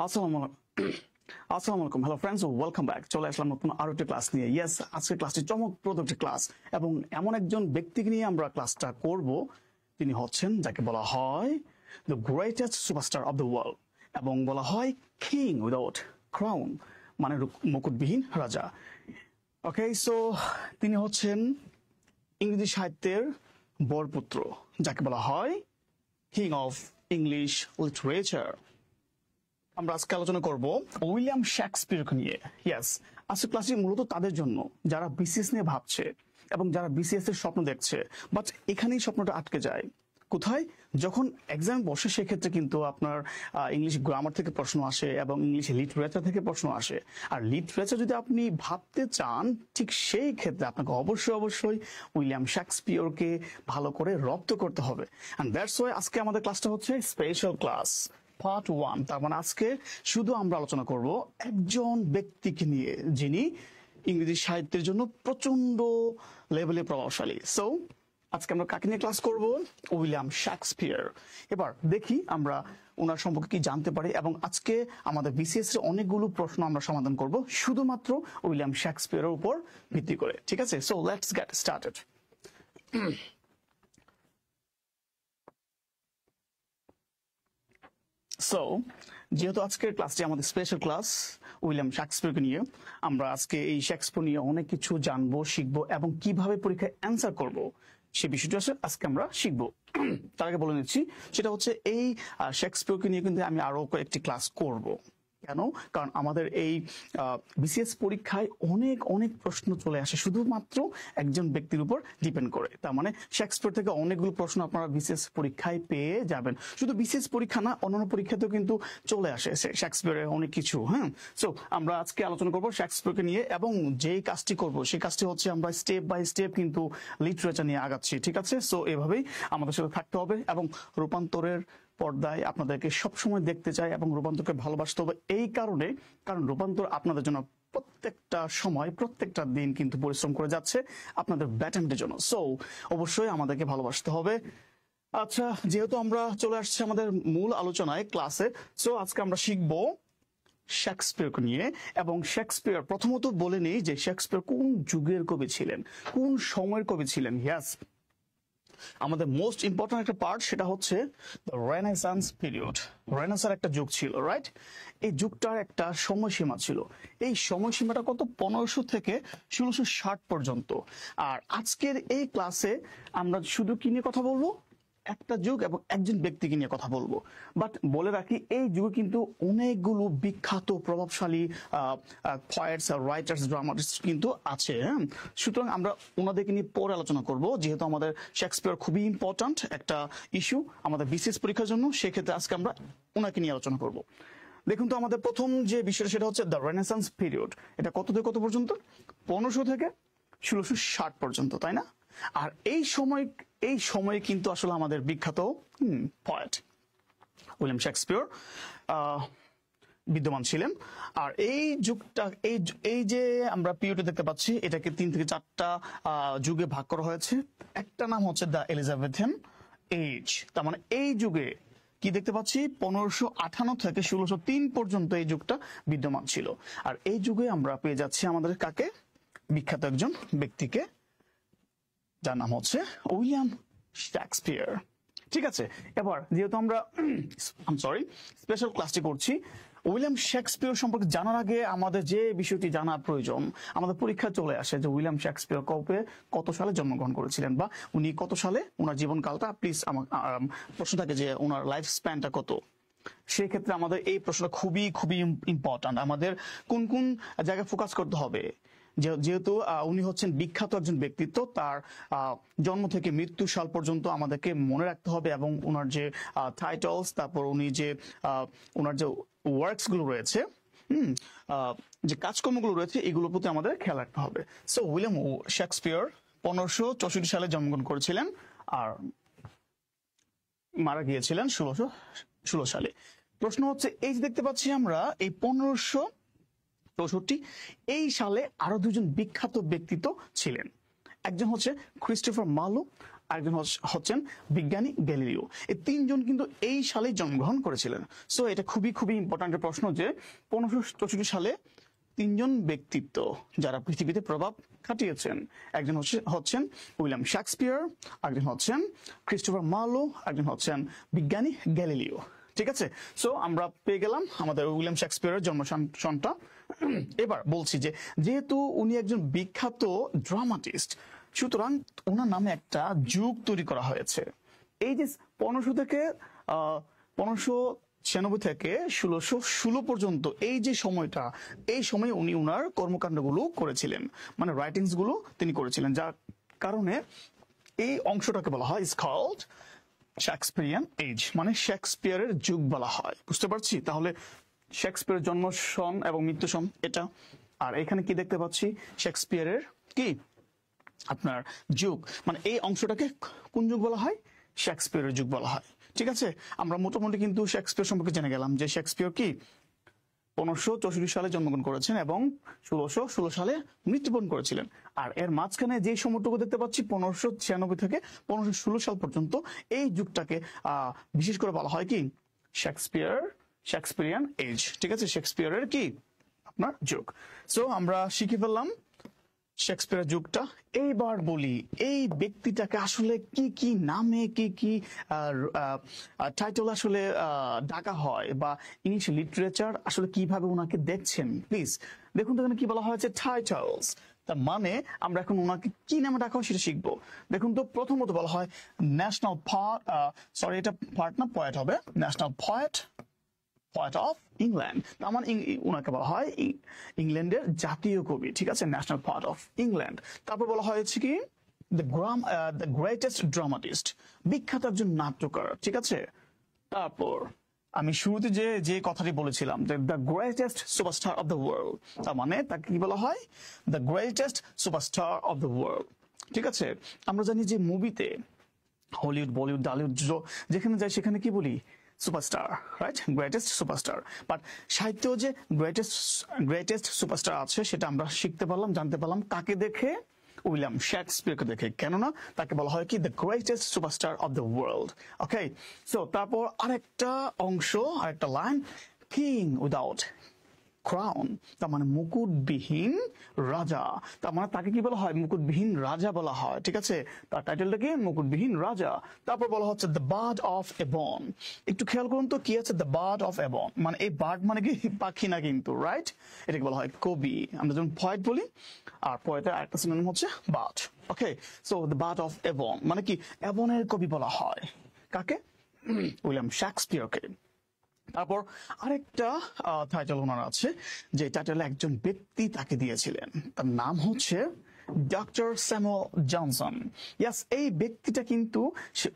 আসসালামু আসসালামু আলাইকুম হ্যালো ফ্রেন্ডস ওয়েলকাম ব্যাক চলে আসলাম নতুন আরো একটা ক্লাস নিয়ে ইয়েস আজকের ক্লাসটি চমকপ্রদ একটি ক্লাস এবং এমন একজন ব্যক্তিকে নিয়ে আমরা ক্লাসটা করব তিনি হচ্ছেন যাকে বলা হয় the greatest superstar of the world এবং বলা হয় কিং উইদাউট ক্রাউন মানে মুকুটবিহীন রাজা ওকে সো তিনি হচ্ছেন ইংরেজি সাহিত্যের বরপুত্র যাকে বলা হয় কিং অফ ইংলিশ লিটারেচার। আমরা আজকে আলোচনা করব উইলিয়াম শেক্সপিয়রকে নিয়ে। ইয়েস, আজকের ক্লাসটি মূলত তাদের জন্য যারা বিসিএস নিয়ে ভাবছে এবং যারা বিসিএস এর স্বপ্ন দেখছে, বাট এখানেই স্বপ্নটা আটকে যায়। কোথায়? যখন এক্সাম বসে সেক্ষেত্রে কিন্তু আপনার ইংলিশ গ্রামার থেকে প্রশ্ন আসে এবং ইংলিশ লিটারেচার থেকে প্রশ্ন আসে। আর লিটারেচার যদি আপনি ভাবতে চান ঠিক সেই ক্ষেত্রে আপনাকে অবশ্যই উইলিয়াম শেক্সপিয়রকে ভালো করে রপ্ত করতে হবে। অ্যান্ড দ্যাটস ওয়াই আজকে আমাদের ক্লাসটা হচ্ছে স্পেশাল ক্লাস পার্ট 1। তার মানে আজকে শুধু আমরা আলোচনা করব একজন ব্যক্তিকে নিয়ে যিনি ইংরেজি সাহিত্যের জন্য প্রচন্ড লেভেলে প্রভাবশালী। সো আজকে আমরা কাকে নিয়ে ক্লাস করব? William Shakespeare. এবার দেখি আমরা ওনার সম্পর্কে কি জানতে পারি এবং আজকে আমাদের বিসিএস এর অনেকগুলো প্রশ্ন আমরা সমাধান করব শুধুমাত্র উইলিয়াম শেক্সপিয়রের উপর ভিত্তি করে। ঠিক আছে, so let's get started. So যেহেতু আজকের ক্লাসটি আমাদের স্পেশাল ক্লাস উইলিয়াম শেক্সপিয়রকে নিয়ে, আমরা আজকে এই শেক্সপিয়র নিয়ে অনেক কিছু জানবো, শিখবো এবং কিভাবে পরীক্ষায় অ্যান্সার করব সে বিষয়টা আজকে আমরা শিখবো। তার আগে বলে নিচ্ছি, সেটা হচ্ছে এই শেক্সপিয়রকে নিয়ে কিন্তু আমি আরো কয়েকটি ক্লাস করব। কেন? কারণ আমাদের এই বিসিএস পরীক্ষায় অনেক প্রশ্ন চলে আসে শুধুমাত্র একজন ব্যক্তির উপর ডিপেন্ড করে। তার মানে শেক্সপিয়র থেকে অনেকগুলো প্রশ্ন আপনারা বিসিএস পরীক্ষায় পেয়ে যাবেন। শুধু বিসিএস পরীক্ষা না, অন্যান্য পরীক্ষাতেও কিন্তু চলে আসে শেক্সপিয়রের অনেক কিছু। হ্যাঁ, সো আমরা আজকে আলোচনা করবো শেক্সপিয়রকে নিয়ে এবং যেই কাজটি করব সেই কাজটি হচ্ছে আমরা স্টেপ বাই স্টেপ কিন্তু লিটারেচার নিয়ে আগাচ্ছি। ঠিক আছে, সো এভাবেই আমাদের সাথে থাকতে হবে এবং রূপান্তরের পর্দায় আপনাদেরকে সবসময় দেখতে চাই এবং রূপান্তরকে ভালোবাসতে হবে এই কারণে, কারণ রূপান্তর আপনাদের জন্য প্রত্যেকটা সময় প্রত্যেকটা দিন কিন্তু পরিশ্রম করে যাচ্ছে আপনাদের ব্যাটামেন্টের জন্য। সো অবশ্যই আমাদেরকে ভালোবাসতে হবে। আচ্ছা, যেহেতু আমরা চলে আসছি আমাদের মূল আলোচনায় ক্লাসে, সো আজকে আমরা শিখবো শেক্সপিয়রকে নিয়ে। এবং শেক্সপিয়র প্রথমত বলে নেই যে শেক্সপিয়র কোন যুগের কবি ছিলেন, কোন সময়ের কবি ছিলেন। ইয়াস, আমাদের মোস্ট ইম্পর্টেন্ট একটা পার্ট সেটা হচ্ছে রেনেসান্স পিরিয়ড। রেনেসার একটা যুগ ছিল, রাইট? এই যুগটার একটা সময়সীমা ছিল। এই সময়সীমাটা কত? 1500 থেকে 1660 পর্যন্ত। আর আজকের এই ক্লাসে আমরা শুধু কি নিয়ে কথা বলবো? একটা যুগ এবং একজন ব্যক্তিকে নিয়ে কথা বলবো। বাট বলে রাখি, এই যুগে কিন্তু অনেকগুলো বিখ্যাত প্রভাবশালী পয়েটস, রাইটার্স, ড্রামাটিস্ট কিন্তু আছে। হ্যাঁ, সুতরাং আমরা ওনাদেরকে নিয়ে পরে আলোচনা করব, যেহেতু আমাদের শেক্সপিয়র খুবই ইম্পর্ট্যান্ট একটা ইস্যু আমাদের বিসিএস পরীক্ষার জন্য। সেক্ষেত্রে আজকে আমরা ওনাকে নিয়ে আলোচনা করব। দেখুন তো, আমাদের প্রথম যে বিষয়টা সেটা হচ্ছে দ্য রেনেসান্স পিরিয়ড। এটা কত থেকে কত পর্যন্ত? 1500 থেকে 1660 পর্যন্ত, তাই না? আর এই সময়ে কিন্তু আসলে আমাদের বিখ্যাত পয়েট উইলিয়াম শেক্সপিয়র বিদ্যমান ছিলেন। আর এই যুগটা, এই যে আমরা পিরিয়ড দেখতে পাচ্ছি, এটাকে 3 থেকে 4টা যুগে ভাগ করা হয়েছে। একটা নাম হচ্ছে দ্য এলিজাবেথিয়ান এজ। তার মানে এই যুগে কি দেখতে পাচ্ছি? 1558 থেকে 1603 পর্যন্ত এই যুগটা বিদ্যমান ছিল। আর এই যুগে আমরা পেয়ে যাচ্ছি আমাদের কাকে? বিখ্যাত একজন ব্যক্তিকে, যার নাম হচ্ছে উইলিয়াম শেক্সপিয়র। ঠিক আছে, এবার যেহেতু আমরা স্পেশাল ক্লাসটি করছি, উইলিয়াম শেক্সপিয়র সম্পর্কে জানার আগে আমাদের যে বিষয়টি জানা প্রয়োজন, আমাদের পরীক্ষা চলে আসে যে উইলিয়াম শেক্সপিয়র কত সালে জন্মগ্রহণ করেছিলেন বা উনি কত সালে ওনার জীবনকালটা, প্লিজ আমার প্রশ্ন থাকে যে ওনার লাইফ স্প্যানটা কত। সেক্ষেত্রে আমাদের এই প্রশ্নটা খুবই ইম্পর্ট্যান্ট। আমাদের কোন কোন জায়গায় ফোকাস করতে হবে? যেহেতু উনি হচ্ছেন বিখ্যাত একজন ব্যক্তিত্ব, তার জন্ম থেকে মৃত্যু সাল পর্যন্ত আমাদেরকে মনে রাখতে হবে এবং ওনার যে টাইটেলস, তারপর উনি যে ওনার যে ওয়ার্কস গুলো রয়েছে, যে কাজকর্মগুলো রয়েছে, এগুলোর প্রতি আমাদের খেয়াল রাখতে হবে। সো উইলিয়াম শেক্সপিয়র 1564 সালে জন্মগ্রহণ করেছিলেন আর মারা গিয়েছিলেন 1616 সালে। প্রশ্ন হচ্ছে, এই যে দেখতে পাচ্ছি আমরা এই 1564 এই সালে আরো দুজন বিখ্যাত ব্যক্তিত্ব ছিলেন। একজন হচ্ছে ক্রিস্টোফার মার্লো আরেকজন হচ্ছেন বিজ্ঞানী গ্যালিলিও। এই তিনজন কিন্তু এই সালেই জন্মগ্রহণ করেছিলেন। সো এটা খুবই খুবই ইম্পর্ট্যান্ট প্রশ্ন যে 1564 সালে তিনজন ব্যক্তিত্ব যারা পৃথিবীতে প্রভাব খাটিয়েছেন, একজন হচ্ছেন উইলিয়াম শেক্সপিয়ার, একজন হচ্ছেন ক্রিস্টোফার মার্লো, একজন হচ্ছেন বিজ্ঞানী গ্যালিলিও। ঠিক আছে, সো আমরা পেয়ে গেলাম আমাদের উইলিয়াম শেক্সপিয়ারের জন্ম সনটা। এবার বলছি যে যেহেতু উনি একজন বিখ্যাত ড্রামাটিস্ট, সুতরাং ওনার নামে একটা যুগ তৈরি করা হয়েছে। এই যে 1596 থেকে 1616 পর্যন্ত এই যে সময়টা, এই সময় উনি উনার কর্মকাণ্ডগুলো করেছিলেন, মানে রাইটিংস গুলো তিনি করেছিলেন, যার কারণে এই অংশটাকে বলা হয় ইজ কল্ড শেক্সপিয়ারিয়ান এজ, মানে শেক্সপিয়ারের যুগ বলা হয়। বুঝতে পারছি? তাহলে শেক্সপিয়ারের জন্ম সন এবং মৃত্যু সন এটা, আর এখানে কি দেখতে পাচ্ছি শেক্সপিয়ারের কি আপনার যুগ, মানে এই অংশটাকে কোন যুগ বলা হয়? শেক্সপিয়ারের যুগ বলা হয়। ঠিক আছে, আমরা মোটামুটি কিন্তু শেক্সপিয়ার সম্পর্কে জেনে গেলাম যে শেক্সপিয়ার কি 1564 সালে জন্মগ্রহণ করেছেন এবং 1616 সালে মৃত্যুবরণ করেছিলেন। আর এর মাঝখানে যে সময়টুকু দেখতে পাচ্ছি 1596 থেকে 1516 সাল পর্যন্ত, এই যুগটাকে বিশেষ করে বলা হয় কি শেক্সপিয়ারিয়ান এজ। ঠিক আছে, শেক্সপিয়ারের কি আপনার যুগ। সো আমরা শিখে ফেললাম শেক্সপিয়ারের যুগটা। এইবার বলি এই ব্যক্তিটাকে আসলে কি কি নামে কি কি টাইটেল আসলে ডাকা হয়, বা ইংলিশ লিটারেচার আসলে কিভাবে ওনাকে দেখছেন। প্লিজ দেখুন তো এখানে কি বলা হয়েছে, টাইটেলস। তার মানে আমরা এখন ওনাকে কি নামে ডাকা হয় সেটা শিখবো। দেখুন তো প্রথমত বলা হয় ন্যাশনাল এটা পার্ট না, পয়েট হবে, ন্যাশনাল পয়েট অফ ইংল্যান্ড। তার মানে ওনাকে বলা হয় ইংল্যান্ডের জাতীয় কবি। ঠিক আছে, ন্যাশনাল পয়েট অফ ইংল্যান্ড। তারপর বলা হয়েছে কি দ্য গ্রেটেস্ট ড্রামাটিস্ট, বিখ্যাত একজন নাট্যকার। ঠিক আছে, তারপর আমি শুরুতে যে কথাটি বলেছিলাম যে the greatest superstar of the world, তার মানে তাকে কি বলা হয়? The greatest superstar of the world. ঠিক আছে, আমরা জানি যে মুভিতে হলিউড, বলিউড, টলিউড যেখানে যাই সেখানে কি বলি? Superstar, right? Greatest superstar. But সাহিত্যেও যে গ্রেটেস্ট সুপারস্টার আছে সেটা আমরা শিখতে পারলাম, জানতে পারলাম কাকে দেখে? উইলিয়াম শেক্সপিয়ারকে দেখে। কেননা তাকে বলা হয় কি the greatest superstar of the world. Okay, so তারপর আরেকটা অংশ, আরেকটা লাইন, কিং উইদাউট ক্রাউন, তার মানে মুকুটবিহীন রাজা। তার মানে তাকে কি বলা হয়? মুকুটবিহীন রাজা বলা হয়। ঠিক আছে, তার টাইটেলটা কি? মুকুটবিহীন রাজা। তারপর বলা হচ্ছে দ্য বার্ড অফ এবন। একটু খেয়াল করুন তো কি আছে দ্য বার্ড অফ এবন, মানে এই বার্ড মানে কি পাখি না কিন্তু, রাইট? এটাকে বলা হয় কবি। আমরা যেমন পয়েট বলি, আর পয়েটের আরেকটা সিনোনিম হচ্ছে bard. Okay, so the bard of Avon মানে কি? এবনের কবি বলা হয় কাকে? উইলিয়াম শেক্সপিয়ারকে। তারপর আরেকটা টাইটেল ওনার আছে, যে টাইটেল একজন ব্যক্তি তাকে দিয়েছিলেন, তার নাম হচ্ছে ডক্টর স্যামুয়েল জনসন। ইয়াস, এই ব্যক্তিটা কিন্তু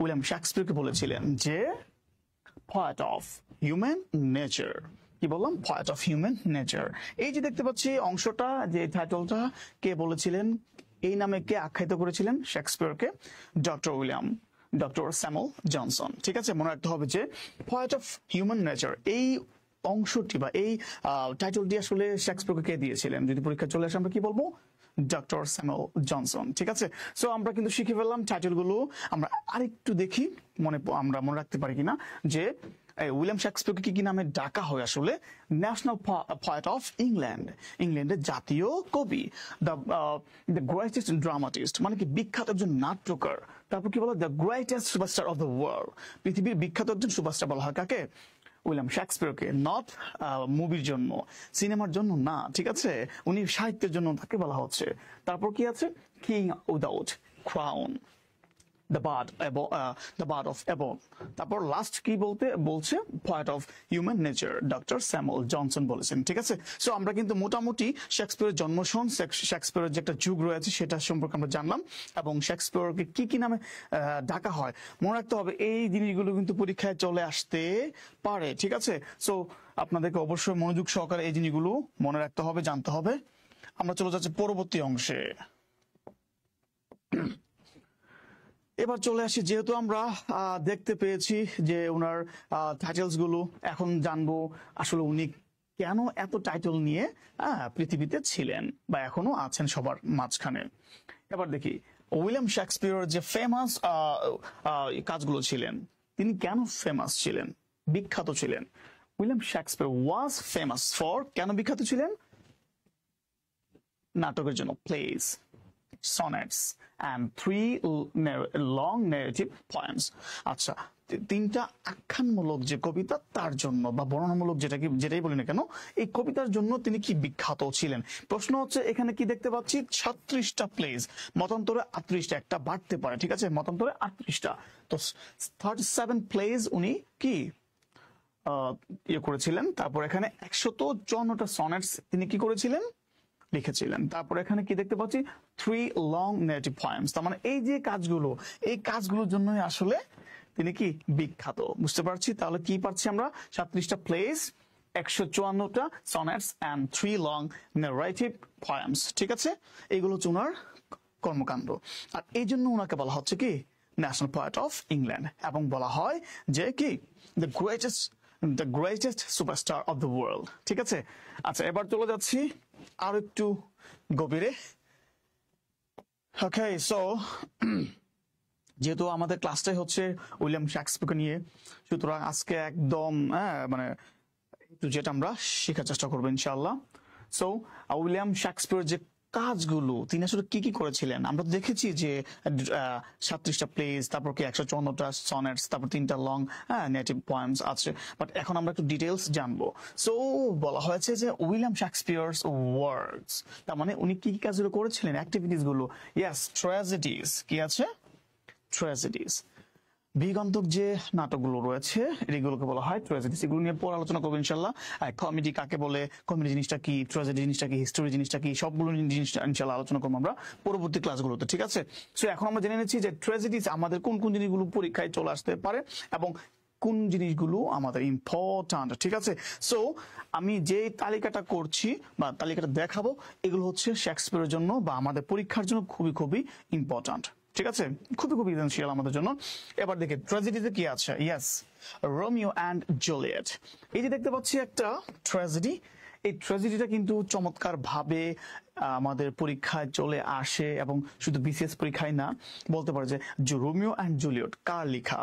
উইলিয়াম শেক্সপিয়ারকে বলেছিলেন যে পয়েট অফ হিউম্যান নেচার। কি বললাম? Poet of human nature. এই যে দেখতে পাচ্ছি অংশটা, যে টাইটেলটা কে বলেছিলেন, এই নামে কে আখ্যায়িত করেছিলেন শেক্সপিয়ারকে? Doctor Samuel Johnson. ঠিক আছে, মনে রাখতে হবে যে পয়েট অফ হিউম্যান নেচার এই অংশটি বা এই টাইটেলটি আসলে শেক্সপিয়ারকে কে দিয়েছিলেন? যদি পরীক্ষা চলে আসে আমরা কি বলবো? Doctor Samuel Johnson. ঠিক আছে, সো আমরা কিন্তু শিখে ফেললাম টাইটেল গুলো। আমরা আরেকটু দেখি আমরা মনে রাখতে পারি কিনা যে উইলিয়াম শেক্সপিয়ারকে কি কি নামে ডাকা হয় আসলে? ন্যাশনাল পয়েট অফ ইংল্যান্ড, ইংল্যান্ডের জাতীয় কবি। দ্য গ্রেটেস্ট ড্রামাটিস্ট মানে কি? বিখ্যাত একজন নাট্যকার। তারপর কি বলা? The greatest superstar of the world, পৃথিবীর বিখ্যাত একজন সুপারস্টার বলা হয় কাকে? উইলিয়াম শেক্সপিয়ারকে। নট মুভির জন্য, সিনেমার জন্য না। ঠিক আছে, উনি সাহিত্যের জন্য তাকে বলা হচ্ছে। তারপর কি আছে? King without crown, the bard of Avon. তারপর লাস্ট কি বলছে? Poet of human nature, doctor Samuel Johnson বলেছেন। ঠিক আছে, সো আমরা কিন্তু মোটামুটি শেক্সপিয়ারের জন্মসন, শেক্সপিয়ারের যে একটা যুগ রয়েছে সেটা সম্পর্কে আমরা জানলাম, এবং শেক্সপিয়ারকে কি কি নামে ডাকা হয় মনে রাখতে হবে। এই জিনিসগুলো কিন্তু পরীক্ষায় চলে আসতে পারে। ঠিক আছে, সো আপনাদেরকে অবশ্যই মনোযোগ সহকারে এই জিনিসগুলো মনে রাখতে হবে, জানতে হবে। আমরা চলে যাচ্ছি পরবর্তী অংশে। এবার চলে আসি, যেহেতু আমরা দেখতে পেয়েছি যে ওনার টাইটেলস গুলো, এখন জানবো আসলে উনি কেন এত টাইটেল নিয়ে পৃথিবীতে ছিলেন বা এখনো আছেন সবার মাঝখানে। এবার দেখি উইলিয়াম শেক্সপিয়র যে ফেমাস কাজগুলো ছিলেন, তিনি কেন ফেমাস ছিলেন, বিখ্যাত ছিলেন? William Shakespeare was famous for, কেন বিখ্যাত ছিলেন? নাটকের জন্য, plays, sonnets and 3 long narrative poems. আচ্ছা, তিনটা আখ্যানমূলক যে কবিতা তার জন্য, বা বর্ণনামূলক যেটাই বলি না কেন, এই কবিতার জন্য তিনি কি বিখ্যাত ছিলেন? প্রশ্ন হচ্ছে এখানে কি দেখতে পাচ্ছি, 36টা প্লেস, মতান্তরে 38টা, একটা বাড়তে পারে, ঠিক আছে, মতান্তরে 38টা। তো 37 প্লেস উনি কি ইয়ে করেছিলেন। তারপর এখানে 154টা সনেটস তিনি কি করেছিলেন, লিখেছিলেন। তারপর এখানে কি দেখতে পাচ্ছি, 3 লং নেগেটিভ পয়েমস। তার মানে এই যে কাজগুলো, এই কাজগুলোর জন্যই আসলে তিনি কি বিখ্যাত, বুঝতে পারছি। তাহলে কি পাচ্ছি আমরা, 37টা প্লেস, 154টা sonnets and 3 long narrative poems, ঠিক আছে। এইগুলো হচ্ছে ওনার কর্মকাণ্ড। আর এই জন্য ওনাকে বলা হচ্ছে কি ন্যাশনাল পোয়েট অফ ইংল্যান্ড, এবং বলা হয় যে কি the greatest superstar of the world, ঠিক আছে। আচ্ছা, এবার চলে যাচ্ছি আরো একটু গভীরে। ওকে, সো যেহেতু আমাদের ক্লাসটাই হচ্ছে উইলিয়াম শেক্সপিয়রকে নিয়ে, সুতরাং আজকে একদম মানে যেটা আমরা শেখার চেষ্টা করবো ইনশাআল্লাহ। সো উইলিয়াম শেক্সপিয়র যে কাজগুলো তিনি আসলে কি কি করেছিলেন, আমরা তো দেখেছি যে 37টা প্লেস, তারপর কি 154টা সনেটস, তারপর 3টা লং নেটিভ পয়েমস আছে। বাট এখন আমরা একটু ডিটেলস জানবো। সো বলা হয়েছে যে উইলিয়াম শেক্সপিয়রস ওয়ার্কস, তার মানে উনি কি কি কাজগুলো করেছিলেন, অ্যাক্টিভিটিস গুলো। ইয়েস, ট্র্যাজেডিস, কি আছে, ট্র্যাজেডিস, বিগন্তক যে নাটকগুলো রয়েছে এগুলোকে বলা হয় ট্র্যাজেডিস। এগুলো নিয়ে পরে আলোচনা করবো ইনশাল্লাহ। কমেডি কাকে বলে, কমেডি জিনিসটা কি, ট্র্যাজেডি জিনিসটা কি, হিস্টোরি জিনিসটা কি, সবগুলো জিনিসটা ইনশাল্লাহ আলোচনা করবো আমরা পরবর্তী ক্লাসগুলোতে, ঠিক আছে। সো এখন আমরা জেনে নিচ্ছি যে ট্র্যাজেডিস আমাদের কোন কোন জিনিসগুলো পরীক্ষায় চলে আসতে পারে এবং কোন জিনিসগুলো আমাদের ইম্পর্ট্যান্ট, ঠিক আছে। সো আমি যে তালিকাটা করছি বা তালিকাটা দেখাবো, এগুলো হচ্ছে শেক্সপিয়রের জন্য বা আমাদের পরীক্ষার জন্য খুবই খুবই ইম্পর্ট্যান্ট, ঠিক আছে, খুবই খুবই ইসেনশিয়াল আমাদের জন্য। এবার দেখে ট্র্যাজেডিতে কি আছে। Yes, Romeo and Juliet. এই যে দেখতে পাচ্ছি একটা ট্র্যাজেডি, এই ট্র্যাজেডিটা কিন্তু চমৎকার ভাবে আমাদের পরীক্ষায় চলে আসে, এবং শুধু বিসিএস পরীক্ষায় না, বলতে পারে যে রোমিও অ্যান্ড জুলিয়েট কার লেখা,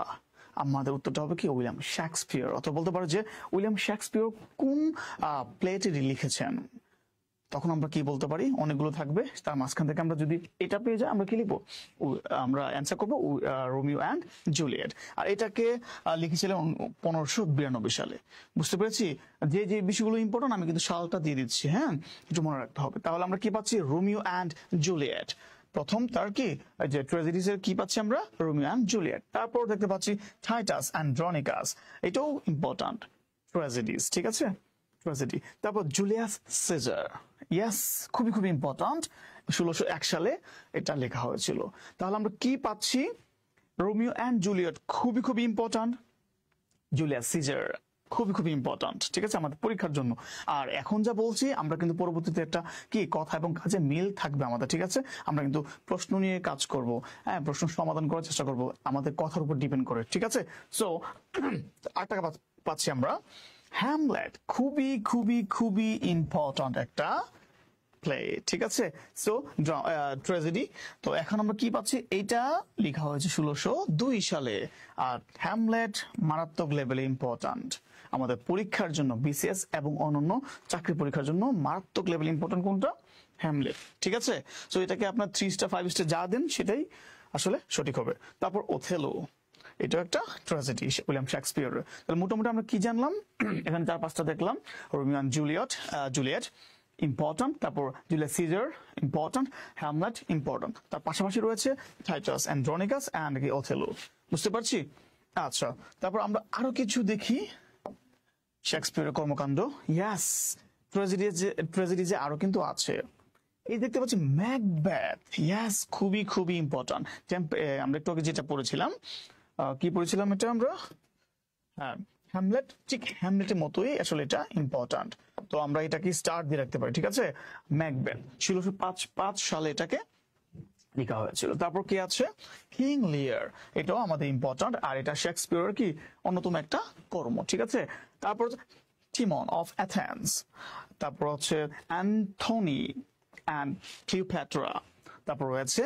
আমাদের উত্তরটা হবে কি উইলিয়াম শেক্সপিয়র। অথবা বলতে পারো যে উইলিয়াম শেক্সপিয়র কোন প্লেটি লিখেছেন। তখন আমরা কি বলতে পারি, অনেকগুলো থাকবে, তার মাঝখান থেকে আমরা যদি এটা পেয়ে যাই আমরা কি লিখবো, আমরা অ্যান্সার করবো রোমিও অ্যান্ড জুলিয়েট। আর এটাকে লিখেছিলেন 1592 সালে, বুঝতে পেরেছি। যে যে বিষয়গুলো ইম্পর্টেন্ট আমি কিন্তু সালটা দিয়ে দিচ্ছি, হ্যাঁ, একটু মনে রাখতে হবে। তাহলে আমরা কি পাচ্ছি, রোমিও অ্যান্ড জুলিয়েট। প্রথম তার কি যে ট্র্যাজেডিস এর কি পাচ্ছি আমরা, রোমিও অ্যান্ড জুলিয়েট। তারপর দেখতে পাচ্ছি টাইটাস অ্যান্ড্রোনিকাস, এটাও ইম্পর্টেন্ট ট্র্যাজেডিস, ঠিক আছে, ট্র্যাজেডি। তারপর জুলিয়াস সিজার, ইয়েস, খুবই খুবই ইম্পর্টেন্ট, 1601 সালে এটা লেখা হয়েছিল। তাহলে আমরা কি পাচ্ছি, রোমিও অ্যান্ড জুলিয়েট খুবই খুবই ইম্পর্টেন্ট, জুলিয়াস সিজার খুবই খুবই ইম্পর্টেন্ট, ঠিক আছে, আমাদের পরীক্ষার জন্য। আর এখন যা বলছি আমরা কিন্তু পরবর্তীতে একটা কি কথা এবং কাজে মিল থাকবে আমাদের, ঠিক আছে। আমরা কিন্তু প্রশ্ন নিয়ে কাজ করব, হ্যাঁ, প্রশ্ন সমাধান করার চেষ্টা করব আমাদের কথার উপর ডিপেন্ড করে, ঠিক আছে। সো 8 টাকা পাচ্ছি আমরা হ্যামলেট, খুবই খুবই খুবই ইম্পর্টেন্ট একটা প্লে, ঠিক আছে। So tragedy. তো এখন আমরা কি পাচ্ছি, এইটা লেখা হয়েছে 1602 সালে। আর হ্যামলেট মারাত্মক লেভেলে ইম্পর্টেন্ট আমাদের পরীক্ষার জন্য, বিসিএস এবং অন্যান্য চাকরি পরীক্ষার জন্য মারাত্মক লেভেল ইম্পর্টেন্ট কোনটা, হ্যামলেট, ঠিক আছে। সো এটাকে আপনার 3 স্টার 5 স্টার যা দেন সেটাই আসলে সঠিক হবে। তারপর ওথেলো, এটা একটা ট্র্যাজেডি উইলিয়াম শেক্সপিয়র। তাহলে মোটামুটি আমরা কি জানলাম, এখানে 4-5টা দেখলাম, রোমিও অ্যান্ড জুলিয়েট ইম্পর্টেন্ট, তারপর Julius Caesar important, Hamlet important, তার পাশাপাশি রয়েছে টাইটাস অ্যান্ড্রোনিকাস অ্যান্ড ওথেলো, বুঝতে পারছি। আচ্ছা, তারপর আমরা আরো কিছু দেখি শেক্সপিয়রের কর্মকাণ্ড। ইয়াস, ট্র্যাজেডি যে আরো কিন্তু আছে, এই দেখতে পাচ্ছি ম্যাকবেথ, ইয়াস, খুবই খুবই ইম্পর্টেন্ট। আমরা একটু আগে যেটা পড়েছিলাম, কি পড়েছিলাম এটা আমরা, হ্যাঁ, হ্যামলেট, ঠিক হ্যামলেটের মতোই আসলে এটা ইম্পর্টেন্ট। তো আমরা এটাকে স্টার দিয়ে রাখতে পারি, ঠিক আছে। ম্যাকবেথ 1605 সালে এটাকে লেখা হয়েছিল। তারপর কি আছে, কিং লিয়ার, এটাও আমাদের ইম্পর্টেন্ট, আর এটা শেক্সপিয়রের কি অন্যতম একটা কর্ম, ঠিক আছে। তারপর টিমন অফ অ্যাথেন্স, তারপর হচ্ছে অ্যান্থনি অ্যান্ড ক্লিওপেট্রা, তারপর রয়েছে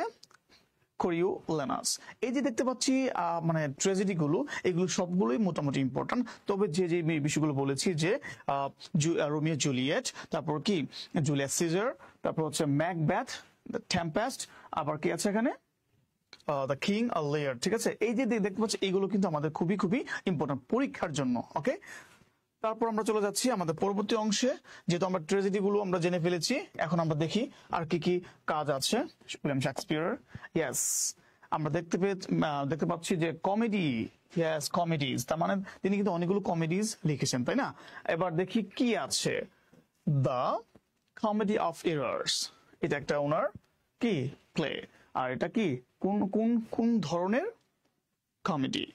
করিওলানাস। এই যে দেখতে পাচ্ছি মানে ট্র্যাজেডি গুলো, এগুলো সবগুলোই মোটামুটি ইম্পর্টেন্ট। তবে যে যে বিষয়গুলো বলেছি যে রোমিও জুলিয়েট, তারপর কি জুলিয়াস সিজার, তারপর হচ্ছে ম্যাকবেথ, দ্য টেম্পেস্ট, আবার কি আছে এখানে দ্য কিং লিয়ার, ঠিক আছে। এই যে দেখতে পাচ্ছি এইগুলো কিন্তু আমাদের খুবই খুবই ইম্পর্টেন্ট পরীক্ষার জন্য। ওকে, তারপর আমরা চলে যাচ্ছি আমাদের পরবর্তী অংশে। যেহেতু আমরা ট্র্যাজেডি গুলো আমরা জেনে ফেলেছি, এখন আমরা দেখি আর কি কি কাজ আছে উইলিয়াম শেক্সপিয়ার। ইয়েস, আমরা দেখতে পাচ্ছি যে কমেডি, ইয়েস কমেডিজ, তার মানে তিনি কিন্তু অনেকগুলো কমেডিজ লিখেছেন, তাই না। এবার দেখি কি আছে, দ্য কমেডি অফ এরার্স, এটা একটা ওনার কি প্লে। আর এটা কি কোন কোন কোন ধরনের কমেডি।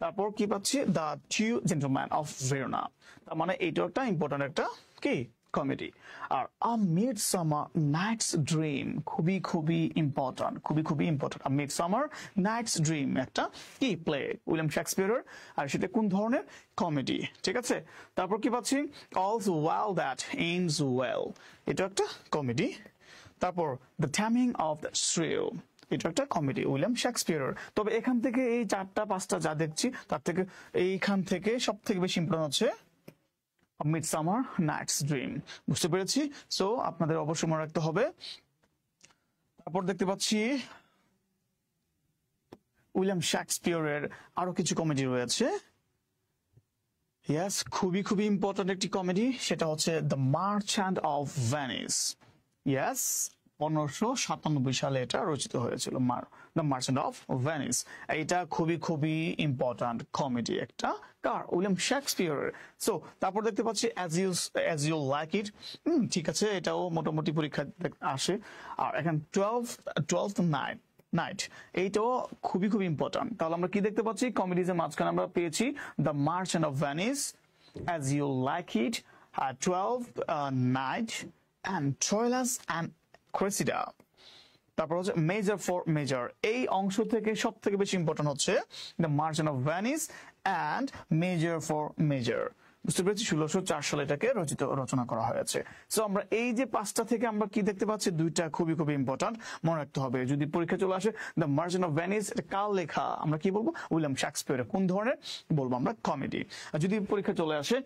তারপর কি পাচ্ছি, the two gentleman of Verona, তার মানে এইটা একটা ইম্পর্টেন্ট একটা কি কমেডি। আর আ মিডসামার নাইটস ড্রিম, খুবই খুবই ইম্পর্টেন্ট, খুবই খুবই important. A midsummer Knights dream একটা কি প্লে উইলিয়াম শেক্সপিয়ারের, আর সেটা কোন ধরনের কমেডি, ঠিক আছে। তারপর কি পাচ্ছি, all's well that ends well, এটা একটা কমেডি। তারপর দ্য ট্যামিং অফ দ্য শ্রেয়, এটা একটা কমেডি উইলিয়াম শেক্সপিয়ারের। তবে এখান থেকে এই 4টা 5টা যা দেখছি তার থেকে এইখান থেকে সব থেকে বেশি ইম্পর্টেন্ট হচ্ছে মিডসামার নাইটস ড্রিম, বুঝতে পেরেছি। সো আপনাদের অবশ্যই মনে রাখতে হবে। তারপর দেখতে পাচ্ছি উইলিয়াম শেক্সপিয়ারের আরো কিছু কমেডি রয়েছে। ইয়েস, খুবই খুবই ইম্পর্টেন্ট একটি কমেডি, সেটা হচ্ছে the merchant of Venice. Yes, 1597 সালে এটা রচিত হয়েছিল, দ্য মার্চেন্ট অফ ভেনিস। এইটা খুবই খুবই ইম্পর্টেন্ট কমেডি একটা, কার উইলিয়াম শেক্সপিয়ারের। সো তারপর দেখতে পাচ্ছি অ্যাজ ইউ লাইক ইট, ঠিক আছে, এটাও মোটামুটি পরীক্ষা আসে। আর এখন টুয়েলভ নাইট, এইটাও খুবই খুবই ইম্পর্টেন্ট। তাহলে আমরা কি দেখতে পাচ্ছি, কমেডিজের মাঝখানে আমরা পেয়েছি the merchant of Venice, as you like it, 12 night and Troilus and Cressida। তারপর হচ্ছে মেজর ফর মেজর, এই অংশ থেকে সব থেকে বেশি ইম্পর্টেন্ট হচ্ছে the merchant of Venice and major for major, বুঝতে পেরেছি। 1604 সালে এটাকে রচনা করা হয়েছে। সো আমরা এই যে 5টা থেকে আমরা কি দেখতে পাচ্ছি, 2টা খুবই খুবই ইম্পর্টেন্ট, মনে রাখতে হবে। যদি পরীক্ষা চলে আসে দ্য মার্চেন্ট অফ ভেনিস, এটা কার লেখা, আমরা কি বলবো, উইলিয়াম শেক্সপিয়ারের। কোন ধরনের বলবো আমরা, কমেডি। আর যদি পরীক্ষা চলে আসে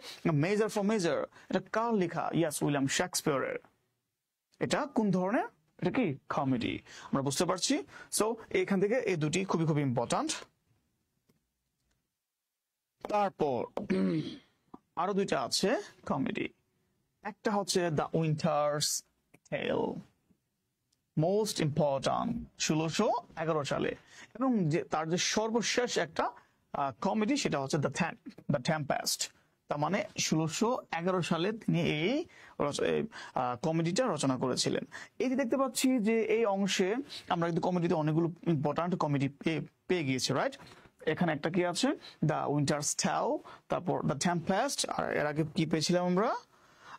মেজর ফর মেজর, এটা কার লেখা, ইয়াস উইলিয়াম শেক্সপিয়ারের, এটা কোন ধরনের, এটা কি কমেডি, আমরা বুঝতে পারছি। সো এখান থেকে এই দুটি খুবই খুবই ইম্পর্টেন্ট। তারপর আরো 2টা আছে কমেডি, একটা হচ্ছে the winter's tale, most important, 1611 সালে। এবং যে তার যে সর্বশেষ একটা কমেডি, সেটা হচ্ছে দ্য টেম্পেস্ট, তার মানে 1611 সালে তিনি এই কমেডিটা রচনা করেছিলেন। এই যে দেখতে পাচ্ছি যে এই অংশে আমরা কিন্তু কমেডিতে অনেকগুলো ইম্পর্টেন্ট কমেডি পেয়ে গিয়েছি, রাইট। এখানে একটা কি আছে, দ্য উইন্টার্স টেল, তারপর দ্য টেম্পেস্ট, আর এর আগে কি পেয়েছিলাম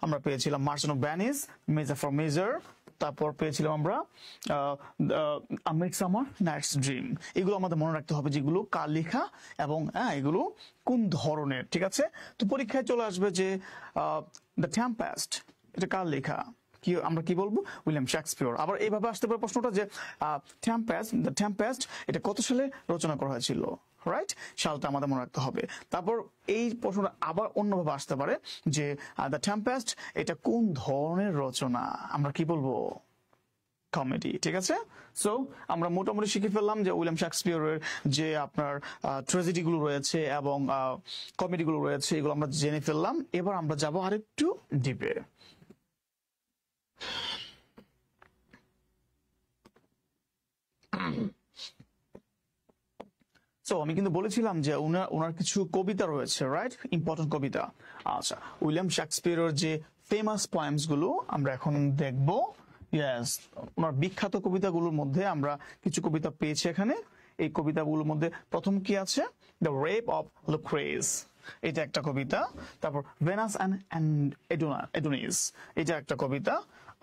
আমরা পেয়েছিলাম merchant of Venice, major for major, তারপর পেয়েছিলাম আমরা মিডসামার নাইটস ড্রিম। এগুলো আমাদের মনে রাখতে হবে যেগুলো কার লেখা এবং এগুলো কোন ধরনের, ঠিক আছে। তো পরীক্ষায় চলে আসবে যে দ্য টেম্পেস্ট, এটা কার লেখা, কি আমরা কি বলবো, উইলিয়াম শেক্সপিয়ার। আবার এইভাবে আসতে পারে প্রশ্নটা যে দ্য টেম্পেস্ট এটা কত সালে রচনা করা হয়েছিল, রাইট, সালটা আমাদের মনে রাখতে হবে। তারপর এই প্রশ্নটা আবার অন্যভাবে আসতে পারে যে দ্য টেম্পেস্ট এটা কোন ধরনের রচনা, আমরা কি বলবো, কমেডি, ঠিক আছে। সো আমরা মোটামুটি শিখে ফেললাম যে উইলিয়াম শেক্সপিয়ারের যে আপনার ট্র্যাজেডি গুলো রয়েছে এবং কমেডি গুলো রয়েছে, এগুলো আমরা জেনে ফেললাম। এবার আমরা যাব আরেকটু ডিপে। সো আমি কিন্তু বলেছিলাম যে ওনার কিছু কবিতা রয়েছে, রাইট, ইম্পর্টেন্ট কবিতা। আচ্ছা, উইলিয়াম শেক্সপিয়ারের যে ফেমাস পয়েমস গুলো আমরা এখন দেখবো। ইয়েস, ওনার বিখ্যাত কবিতাগুলোর মধ্যে আমরা কিছু কবিতা পেয়েছি এখানে। এই কবিতাগুলোর মধ্যে প্রথম কি আছে, দ্য রেপ অফ লুক্রেস, এটা একটা কবিতা। তারপর ভেনাস অ্যান্ড এডোনিস, এটা একটা কবিতা।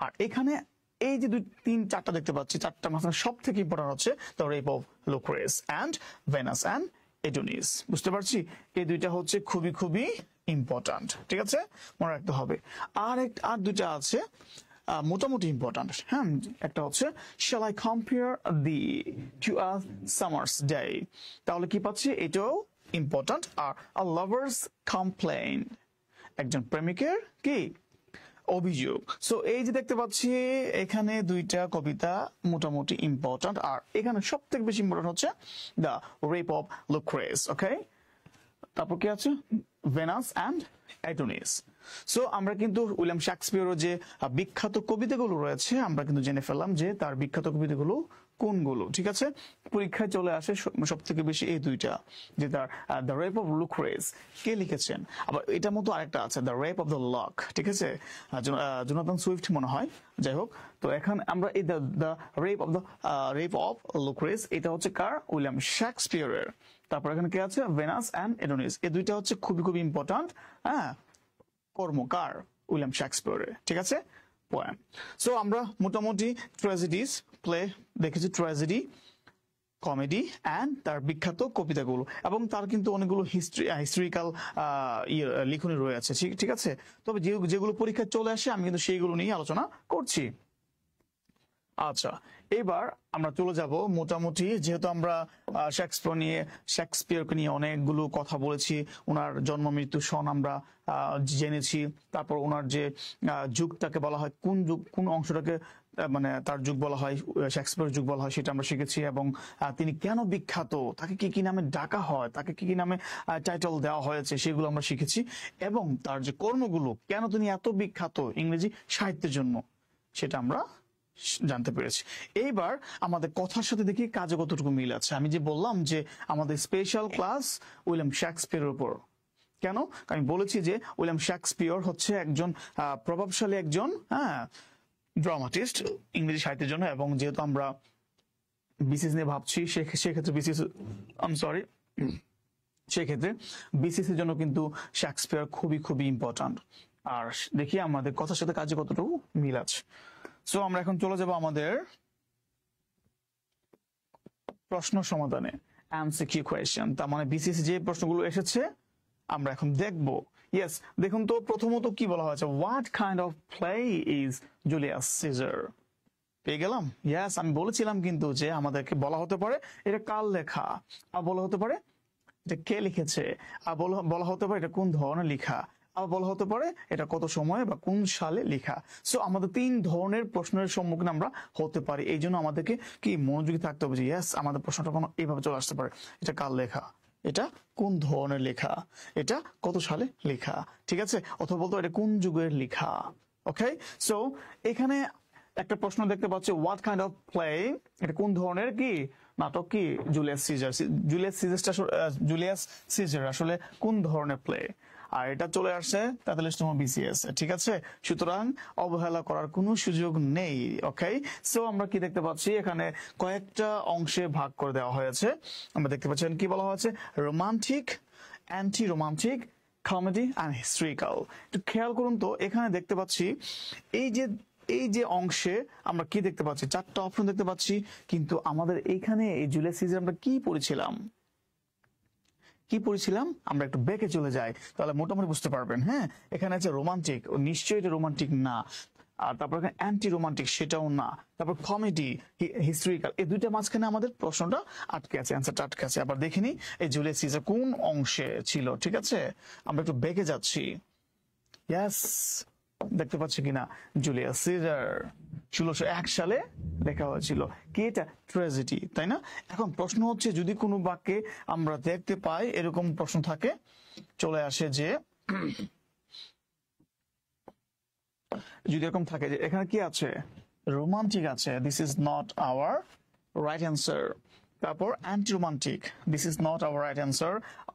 আর এখানে এই যে 2, 3, 4টা দেখতে পাচ্ছি, 4টার মাঝখানে সব থেকে ইম্পর্টেন্ট হচ্ছে the Rape of Lucrece and Venus and Adonis, বুঝতে পারছি। এই 2টা হচ্ছে খুবই খুবই ইম্পর্টেন্ট, ঠিক আছে, মনে রাখতে হবে। আর 2টা আছে মোটামুটি ইম্পর্ট্যান্ট। হ্যাঁ, একটা হচ্ছে shall I compare thee to a summer's day, তাহলে কি পাচ্ছি, এটাও important. R a lover's complaint, একজন প্রেমিকের কি অভিযোগ। সো এই যে দেখতে পাচ্ছি এখানে দুইটা কবিতা মোটামুটি ইম্পর্ট্যান্ট। আর এখানে সব থেকে বেশি ইম্পর্ট্যান্ট হচ্ছে দ্য রেপ অফ লুক্রেস। ওকে, তারপর কি আছে, ভেনাস অ্যান্ড অ্যাডোনিস। সো আমরা কিন্তু উইলিয়াম শেক্সপিয়রের যে বিখ্যাত কবিতাগুলো রয়েছে আমরা কিন্তু জেনে ফেললাম যে তার বিখ্যাত কবিতাগুলো কোনগুলো। ঠিক আছে, পরীক্ষায় চলে আসে সব থেকে বেশি এই দুইটা, যে তার দ্য রেপ অফ লুক্রেস কে লিখেছেন। আবার এটার মতো আরেকটা আছে the Rape of the lock, ঠিক আছে, জোনাথন সুইফট মনে হয়, যাই হোক। তো এখন আমরা এই দ্য রেপ অফ লুক্রেস এটা হচ্ছে কার, উইলিয়াম শেক্সপিয়রের। তারপর এখানে কি আছে, ভেনাস অ্যান্ড অ্যাডোনিস, এই দুইটা হচ্ছে খুবই খুবই ইম্পর্ট্যান্ট হ্যাঁ কর্মকার উইলিয়াম শেক্সপিয়রের। ঠিক আছে, পোয়েম। সো আমরা মোটামুটি ট্র্যাজেডিস প্লে দেখেছি, ট্র্যাজেডি, কমেডি অ্যান্ড তার বিখ্যাত কবিতাগুলো, এবং তার কিন্তু অনেকগুলো হিস্ট্রিক্যাল লিখনী রয়েছে। ঠিক আছে, তবে যেগুলো পরীক্ষায় চলে আসে আমি কিন্তু সেইগুলো নিয়ে আলোচনা করছি। আচ্ছা, এবার আমরা চলে যাব মোটামুটি, যেহেতু আমরা শেক্সপিয়রকে নিয়ে অনেকগুলো কথা বলেছি, ওনার জন্ম মৃত্যু সন আমরা জেনেছি, তারপর ওনার যে যুগটাকে বলা হয়, কোন যুগ, কোন অংশটাকে মানে তার যুগ বলা হয়, শেক্সপিয়র যুগ বলা হয়, সেটা আমরা শিখেছি। এবং তিনি কেন বিখ্যাত, তাকে কি কি নামে ডাকা হয়, তাকে কি কি নামে টাইটেল দেওয়া হয়েছে, সেগুলো আমরা শিখেছি। এবং তার যে কর্মগুলো, কেন তিনি এত বিখ্যাত ইংরেজি সাহিত্যের জন্য, সেটা আমরা জানতে পেরেছি। এইবার আমাদের কথার সাথে দেখি কাজে কতটুকু মিল আছে। আমি যে বললাম যে আমাদের স্পেশাল ক্লাস উইলিয়াম শেক্সপিয়রের উপর, কেন আমি বলেছি যে উইলিয়াম শেক্সপিয়র হচ্ছে একজন প্রভাবশালী একজন ড্রামাটিস্ট ইংরেজি সাহিত্যের জন্য। এবং যেহেতু আমরা বিসিএস নিয়ে ভাবছি, সেক্ষেত্রে সেক্ষেত্রে বিসিএস এর জন্য কিন্তু শেক্সপিয়র খুবই খুবই ইম্পর্ট্যান্ট। আর দেখি আমাদের কথার সাথে কাজে কতটুকু মিল আছে। সো আমরা এখন চলে যাব আমাদের প্রশ্ন সমাধানে, এমসিকিউ কোয়েশ্চেন। তার মানে বিসিএস যে প্রশ্নগুলো এসেছে আমরা এখন দেখব। ইয়েস, দেখুন তো প্রথমত কি বলা হয়েছে, what kind of play is Julius Caesar. পেয়ে গেলাম। ইয়েস, আমি বলেছিলাম কিন্তু যে আমাদেরকে বলা হতে পারে এটা কার লেখা, আর বলা হতে পারে এটা কে লিখেছে, আর বলা হতে পারে এটা কোন ধরনের লেখা, আবার বলা হতে পারে এটা কত সময়ে বা কোন সালে লেখা। সো আমাদের তিন ধরনের প্রশ্নের সম্মুখীন আমরা হতে পারি। এই জন্য আমাদেরকে কি মনোযোগী থাকতে হবে যে ইয়েস, আমাদের প্রশ্নটা কোনো এইভাবে চলে আসতে পারে, এটা কার লেখা, এটা কোন ধরনের লেখা, এটা কত সালে লেখা, ঠিক আছে, অথবা বলতো এটা কোন যুগের লেখা। ওকে, সো এখানে একটা প্রশ্ন দেখতে পাচ্ছি, হোয়াট কাইন্ড অফ প্লে, এটা কোন ধরনের কি নাটক, কি জুলিয়াস সিজার আসলে কোন ধরনের প্লে। আর এটা চলে আসছে 43তম বিসিএস, ঠিক আছে, সুতরাং অবহেলা করার কোনো সুযোগ নেই। ওকে, সো আমরা কি দেখতে পাচ্ছি, এখানে কয়েকটা অংশে ভাগ করে দেওয়া হয়েছে। আমরা দেখতে পাচ্ছি কি বলা হয়েছে, romantic, anti romantic, comedy and historical. একটু খেয়াল করুন তো, এখানে দেখতে পাচ্ছি এই যে অংশে আমরা কি দেখতে পাচ্ছি, চারটা অপশন দেখতে পাচ্ছি, কিন্তু আমাদের এইখানে এই জুলিয়াস সিজার আমরা কি পড়েছিলাম আমরা একটু ব্যাকে চলে যাই, তাহলে মোটামুটি বুঝতে পারবেন। হ্যাঁ, এখানে আছে রোমান্টিক, নিশ্চয়ই এটা রোমান্টিক না। আর তারপর এখানে অ্যান্টি রোমান্টিক, সেটাও না। তারপর কমেডি, হিস্ট্রিক্যাল, এই দুইটা মাঝখানে আমাদের প্রশ্নটা আটকে আছে, অ্যান্সারটা আটকে আছে। আবার দেখিনি এই জুলিয়াস সিজার কোন অংশে ছিল। ঠিক আছে, আমরা একটু ব্যাকে যাচ্ছি। ইয়েস, দেখতে পাচ্ছি কিনা, জুলিয়াস সিজার 1601 সালে লেখা হয়েছিল। কি এটা, ট্র্যাজেডি, তাই না? এখন প্রশ্ন হচ্ছে, যদি কোনো বাক্যে আমরা দেখতে পাই এরকম প্রশ্ন থাকে, চলে আসে যে যদি এরকম থাকে যে এখানে কি আছে, রোমান্টিক আছে, this is not our right answer. তারপর anti romantic, this is not our right answer.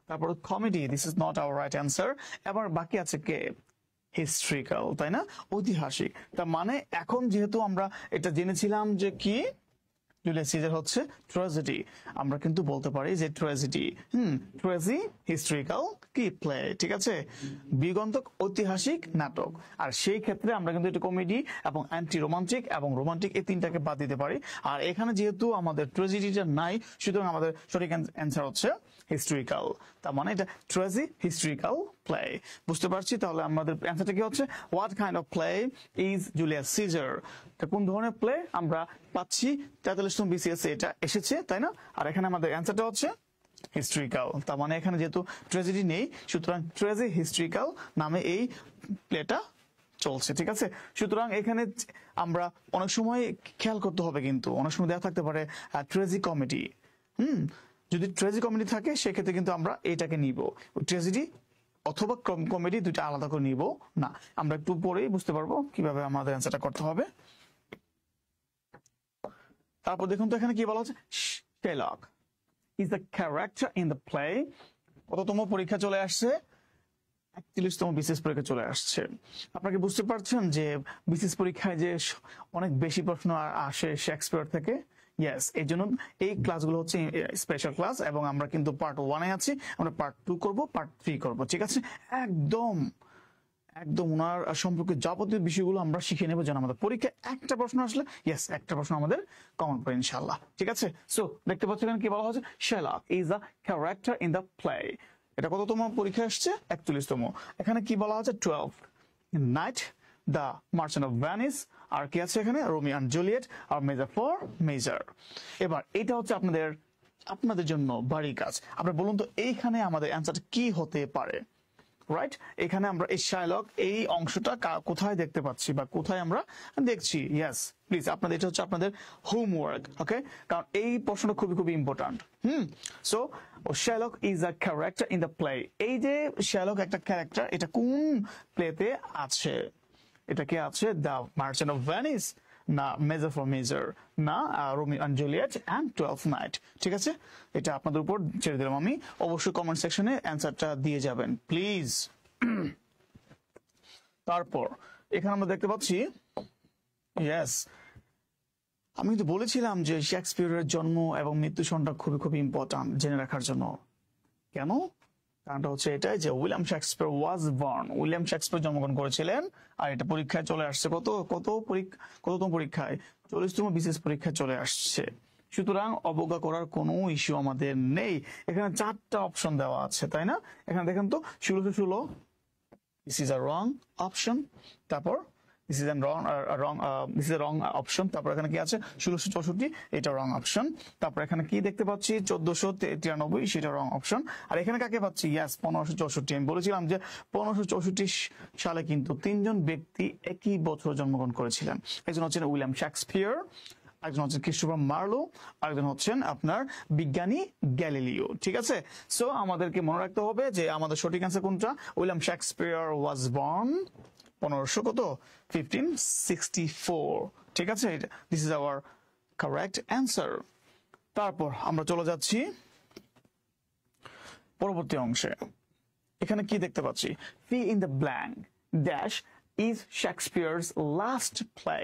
তারপর comedy, this is not our right answer. এবার বাকি আছে কে, হিস্ট্রিক্যাল, তাই না, ঐতিহাসিক। তার মানে এখন যেহেতু আমরা এটা জেনেছিলাম যে কি জুলিয়াস সিজার হচ্ছে ট্র্যাজেডি, আমরা কিন্তু বলতে পারি যে ট্র্যাজেডি, হিস্ট্রিক্যাল কি প্লে, ঠিক আছে, বিগন্তক ঐতিহাসিক নাটক। আর সেই ক্ষেত্রে আমরা কিন্তু এটা কমেডি এবং অ্যান্টি রোমান্টিক এবং রোমান্টিক এই তিনটাকে বাদ দিতে পারি। আর এখানে যেহেতু আমাদের ট্র্যাজেডিটা নাই, সুতরাং আমাদের সঠিক অ্যান্সার হচ্ছে হিস্ট্রিক্যাল। তার মানে এটা হিস্ট্রিক্যাল প্লে। বুঝতে পারছি, তাহলে আমাদের অ্যান্সারটা কি হচ্ছে, what kind of play is Julius Caesar. কোন ধরনের প্লে আমরা পাচ্ছি 43তম বিসিএস এটা এসেছে, তাই না? আর এখানে আমাদের অ্যান্সারটা হচ্ছে হিস্ট্রিক্যাল। তার মানে এখানে যেহেতু ট্র্যাজেডি নেই, সুতরাং ট্র্যাজে হিস্ট্রিক্যাল নামে এই প্লেটা চলছে, ঠিক আছে? সুতরাং এখানে আমরা অনেক সময় খেয়াল করতে হবে, কিন্তু অনেক সময় দেওয়া থাকতে পারে ট্র্যাজেডি কমেডি। যদি ট্র্যাজেডি কমেডি থাকে সেক্ষেত্রে কিন্তু আমরা এটাকে নিব, ট্র্যাজেডি অথবা কমেডি দুইটা আলাদা করে নিব না। আমরা একটু পরেই বুঝতে পারবো কিভাবে আমাদের অ্যান্সারটা করতে হবে। তারপর দেখুন তো এখানে কি বলা হচ্ছে, Sherlock is the character in the play. কততম পরীক্ষা চলে আসছে? 41তম বিসিএস পরীক্ষা চলে আসছে। আপনাকে বুঝতে পারছেন যে বিসিএস পরীক্ষায় যে অনেক বেশি প্রশ্ন আসে শেক্সপিয়ার থেকে। ইয়েস, এই জন্য এই ক্লাসগুলো হচ্ছে স্পেশাল ক্লাস, এবং আমরা কিন্তু পার্ট 1 এ আছি, আমরা পার্ট 2 করব, পার্ট 3 করব, ঠিক আছে? একদম একদম ওনার সম্পর্কে যাবতীয় বিষয়গুলো আমরা শিখে নেব, যেন আমাদের পরীক্ষায় একটা প্রশ্ন আসলে ইয়েস একটা প্রশ্ন আমাদের কমন পড়ে ইনশাআল্লাহ, ঠিক আছে? সো দেখতে পাচ্ছেন এখানে কি বলা হচ্ছে, Sherlock is a character in the play. এটা কততম পরীক্ষা আসছে? 41তম। এখানে কি বলা হচ্ছে, 12 Night, the merchant of Venice, আর কি আছে এখানে, রোমিও এন্ড জুলিয়েট, আর মেজার ফর মেজার। এবার এটা হচ্ছে আপনাদের জন্য বাড়ির কাজ। আপনারা বলুন তো এইখানে আমাদের অ্যান্সারটা কি হতে পারে, রাইট? এখানে আমরা এই শার্লক এই অংশটা কোথায় দেখতে পাচ্ছি বা কোথায় আমরা দেখছি? ইয়েস, প্লিজ আপনাদের এটা হচ্ছে আপনাদের হোমওয়ার্ক, ওকে? কারণ এই প্রশ্নটা খুবই খুবই important. So Sherlock is a character in the play. এই যে শার্লক একটা ক্যারেক্টার, এটা কোন প্লেতে আছে? এটা কি আছে দ্য মার্চেন্ট অফ ভেনিস, না মেজার ফর মেজার, না Romeo and Juliet and 12 night? ঠিক আছে, এটা আপনাদের উপর ছেড়ে দিলাম আমি। অবশ্যই কমেন্ট সেকশনে অ্যান্সারটা দিয়ে যাবেন প্লিজ। তারপর এখানে আমরা দেখতে পাচ্ছি, ইয়েস, আমি কিন্তু বলেছিলাম যে শেক্সপিয়ারের জন্ম এবং মৃত্যু সনটা খুবই খুবই ইম্পর্টেন্ট জেনে রাখার জন্য। কেন? কারণটা হচ্ছে এটাই যে William Shakespeare was born, William Shakespeare জন্মগ্রহণ করেছিলেন, আর এটা পরীক্ষায় চলে আসছে কততম পরীক্ষায়? 40তম বিসিএস পরীক্ষায় চলে আসছে। সুতরাং অবজ্ঞা করার কোনো ইস্যু আমাদের নেই। এখানে 4টা অপশন দেওয়া আছে, তাই না? এখানে দেখেন তো 1616, this is a wrong option. তারপর this is a wrong option. তারপর এখানে কি আছে, 1664, এটা রং অপশন। তারপর এখানে কি দেখতে পাচ্ছি, 1493, সেটা রং অপশন। আর এখানে কাকে পাচ্ছি? ইয়াস, 1564। আমি বলেছিলাম যে 1564 সালে কিন্তু 3জন ব্যক্তি একই বছর জন্মগ্রহণ করেছিলেন। একজন হচ্ছেন উইলিয়াম শেক্সপিয়ার, একজন হচ্ছেন ক্রিস্টোফার মার্লো, আরেকজন হচ্ছেন আপনার বিজ্ঞানী গ্যালিলিও, ঠিক আছে? সো আমাদেরকে মনে রাখতে হবে যে আমাদের সঠিক অ্যান্সার কোনটা? উইলিয়াম শেক্সপিয়ার ওয়াজ বর্ন 1564, ঠিক আছে? This is our correct answer. তারপর আমরা চলে যাচ্ছি পরবর্তী অংশে। এখানে কি দেখতে পাচ্ছি, fill in the blank dash is Shakespeare's last play.